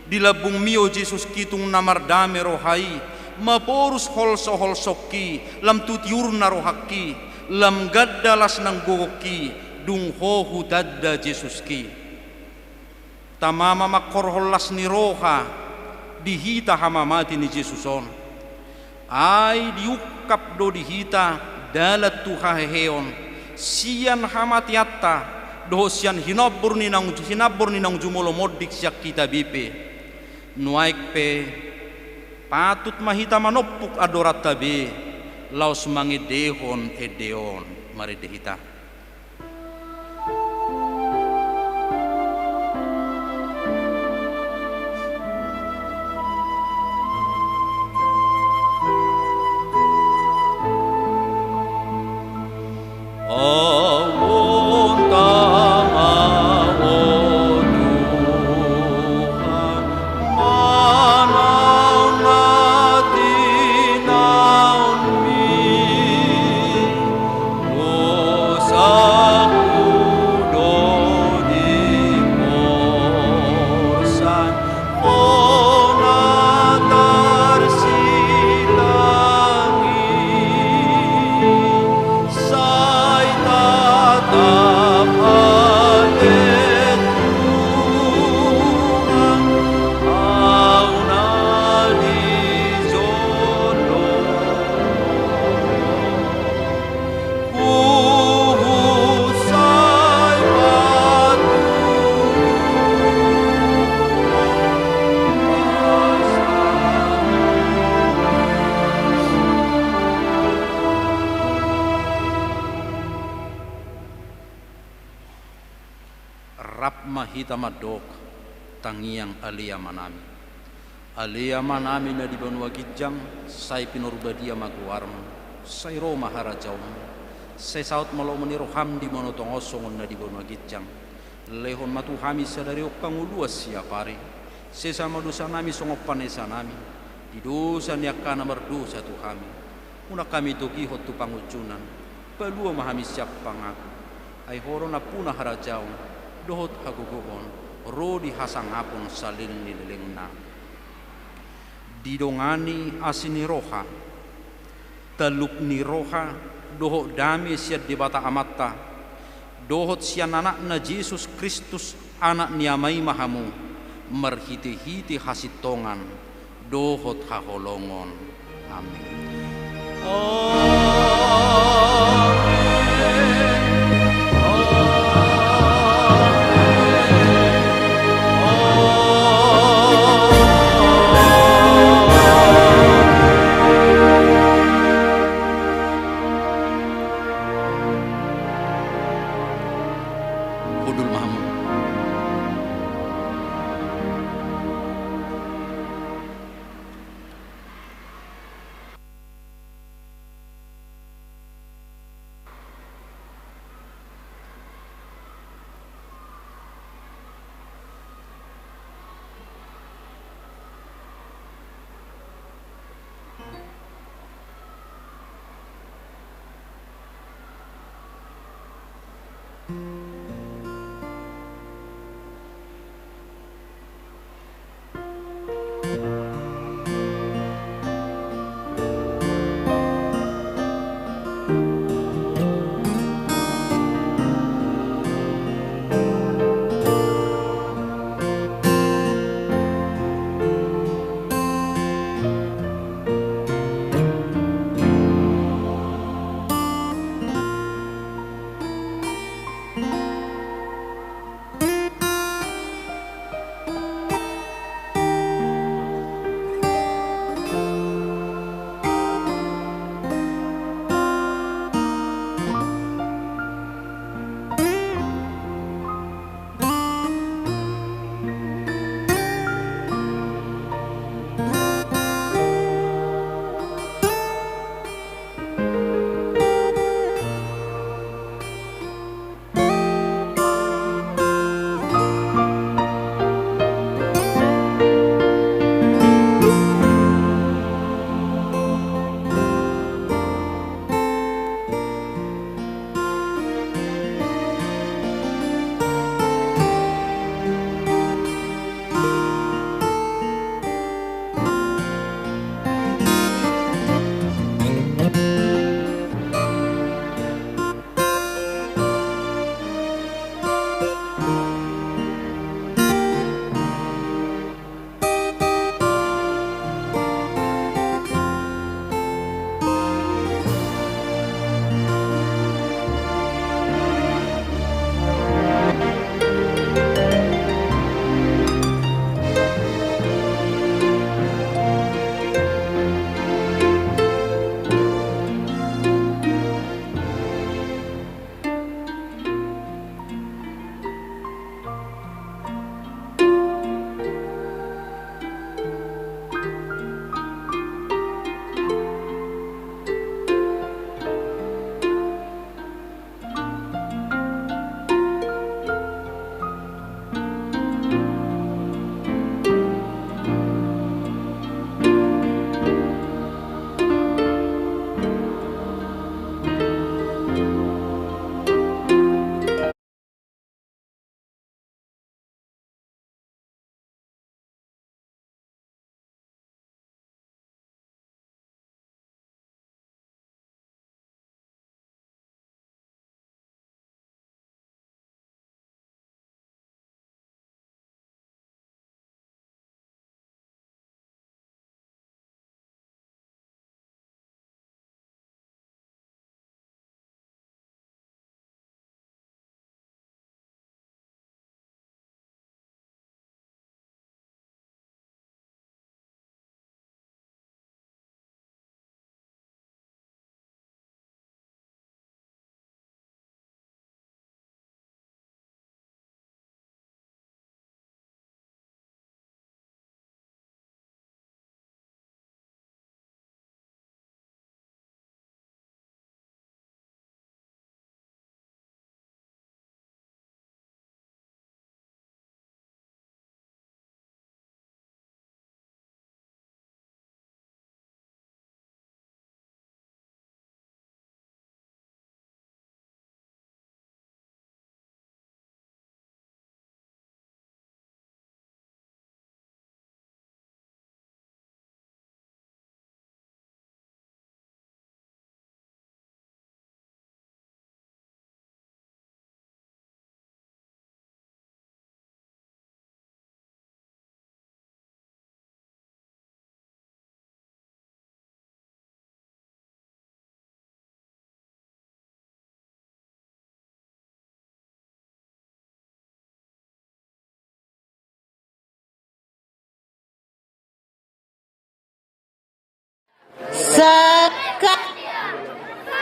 di labung mio Jesus kitung namar dame rohai maporus holso-holsoki lam tutiurna rohaki lam gaddalas nang gogoki dung hohu dadda Jesus ki tamama makorholas ni roha dihita hamamati ni Jesuson ai diukap do dihita dalat tuha heon sian hamatiatta dohosian hinabur ni nang jumolo modik siak kita bipe nuaik pe patut mahita manopuk adorat tabe laus mangi dehon edeon mari dehita mahita madok tangiang alia manami na di Banua Gijang sai pinurbadia maguarm sai Roma harajaum sai saut malo meniro hamdi monotong osongon na di Banua Gijang lehon matu hami sadari okang uluas siapari sesama dosa nami songopan esa nami di dosa niakana merdosa tu kami una kami togi hotu pangucunan palua mahami siap pangaku ai horona puna harajaum dohot hagugoon rodi hasang apun salil nililingna didongani asini roha teluk ni roha dohot dami siat di bata amatta dohot sian anak na Jesus Kristus anak niamai mahamu merhiti-hiti hasitongan dohot haholongon amin.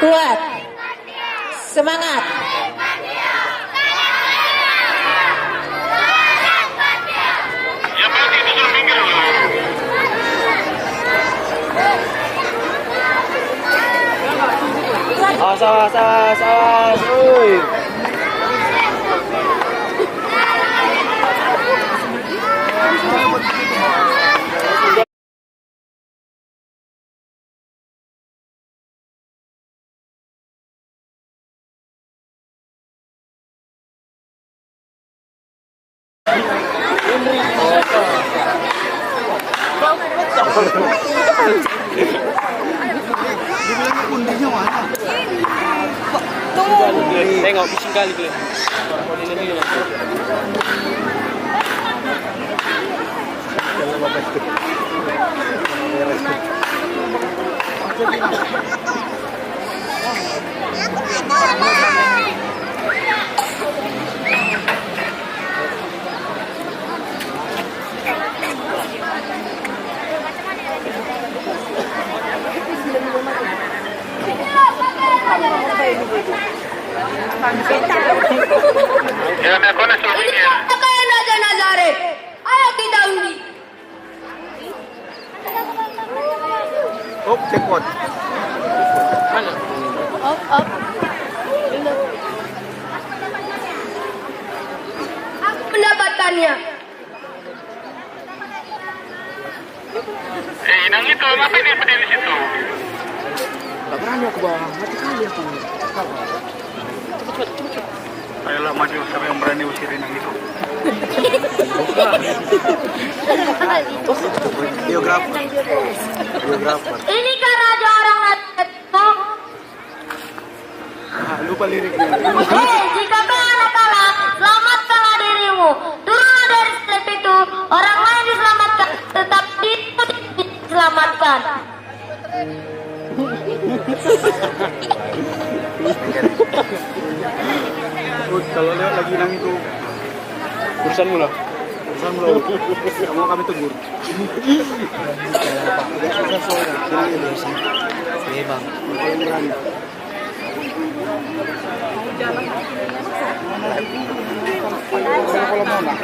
kuat, semangat. Awas, awas, awas, uy. Dibilangnya kundinya mana? Tengok bising kali tu. Ini ni. Apa yang Raja Nazaret? Ayo kita undi. Oh, jackpot. Up. Aku mendapatkannya. Inang itu, ngapain dia berdiri situ? Tak berani aku bang, mati kali aku. Ayolah maju, siapa yang berani usir Inang itu? Biografer. Inikah Raja orang Nazaret? Lupa liriknya. Jika pengaruh kalah, selamatkanlah dirimu. Turunlah dari step itu. Orang lain diselamatkan, tetap dirimu diselamatkan. Kalau lewat lagi Inang itu, Urusanmu lah. urusan lo. Kamu kami tegur. Inang itu sih. Iya bang. Yang berani. Kalau mau nak.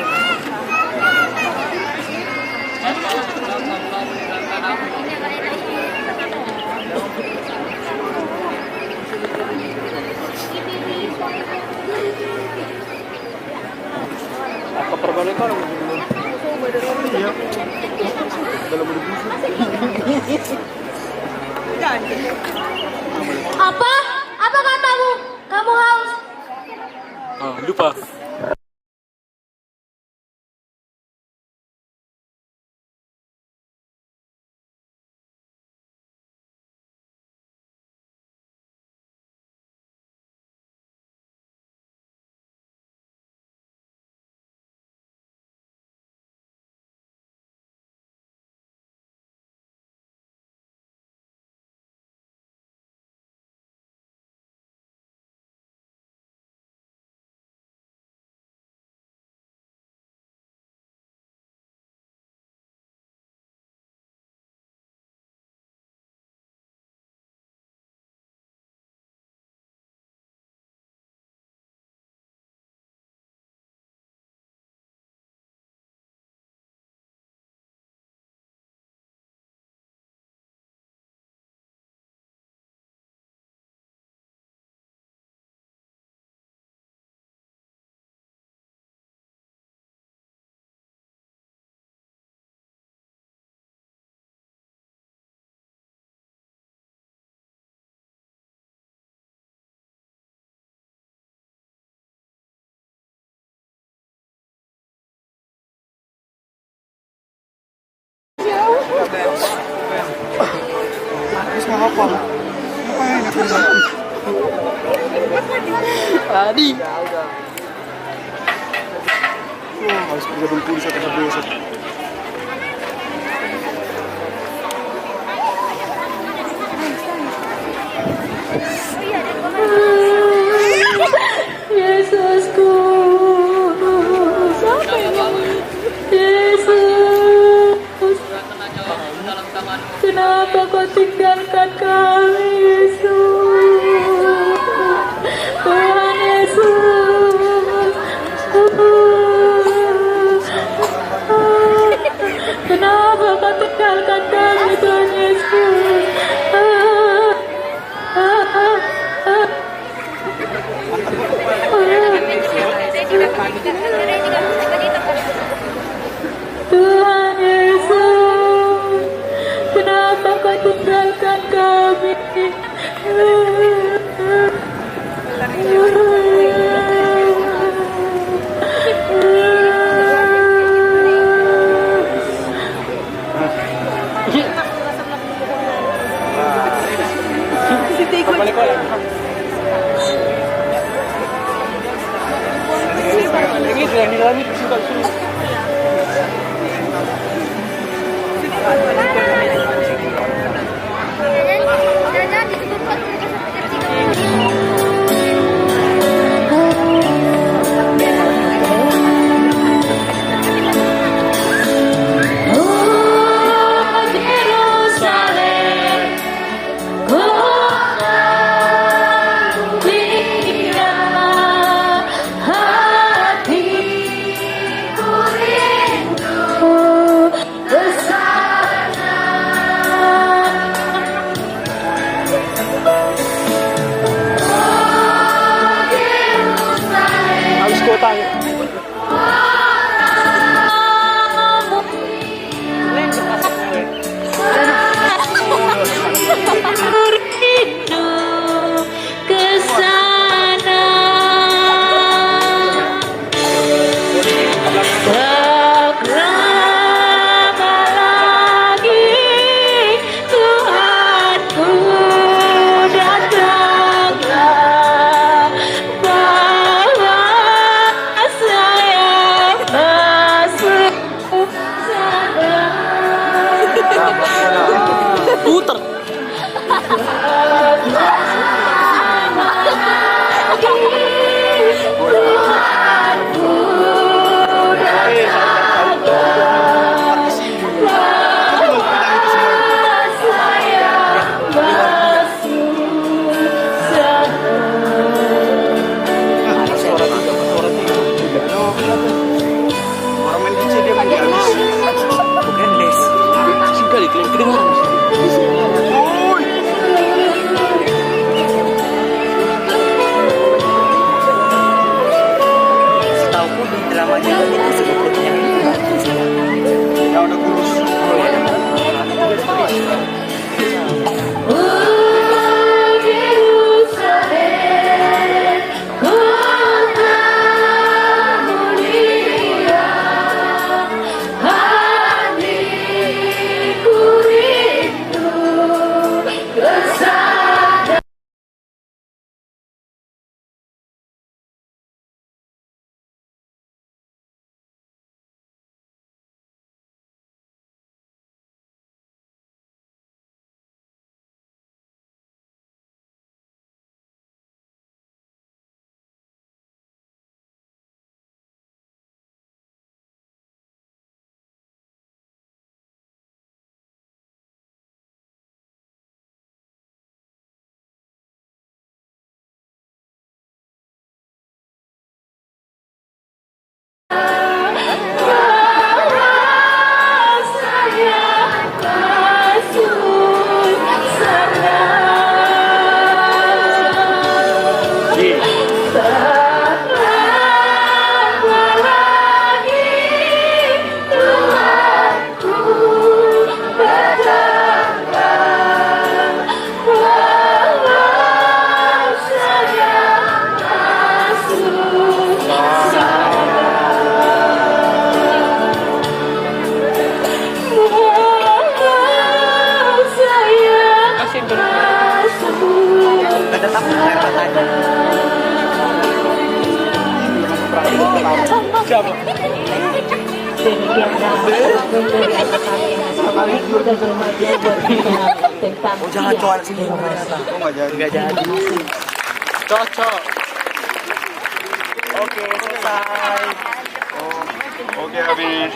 Apa perbaikan? Iya. Dalam berdiskusi. Apa? Apa katamu? Kamu haus? Lupa. Terus mau apa? Ngapain aku di sana? Tadi. Wah, harus kerja Bengkulu satu besok. Yesusku. Yesus. Kenapa kau tinggalkan kami, Yesus? Tuhan Yesus, kenapa kau tinggalkan kami? Balik ko lang. Langit, langit, suka. Habis kota. Rindu ke sana, tak lama lagi Tuhanku datanglah, bawa saya masuk sana. Puter. Orang main DJ dia main gamis. Bukan les. Sekali kedengaran. Setauku di dramanya itu sebetulnya yang udah kurus. Siapa? Oh jangan coan sini. Oh nggak jadi. Cocok. Oke selesai. Oke habis.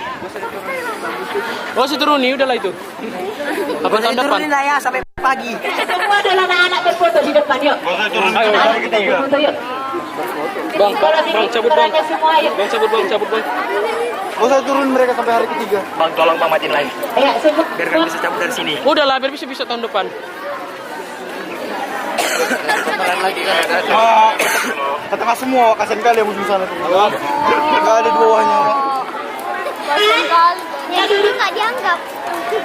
Oh, si turun nih, udahlah itu. Apa tahun depan? Turunin lah ya sampai pagi. Semua adalah anak-anak berfoto di depan, yuk. Ayo, Ayo, berfoto, yuk. Bang, cabut bang. Semua, yuk. Bang, cabut bang. Oh saya turun mereka sampai hari ketiga. Bang tolong bang matiin live. Ayo, semua. Biar kami bisa cabut dari sini. Udahlah, biar bisa tahun depan. Lagi kan ada. Tengah semua, kasihan kali yang ujung sana tuh. Enggak ada di bawahnya. Ya dulu nggak dianggap.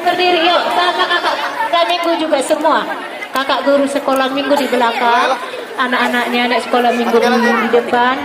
Berdiri yuk, kakak-kakak. Dan minggu juga semua. Kakak guru sekolah minggu di belakang. Anak-anaknya anak sekolah minggu di depan.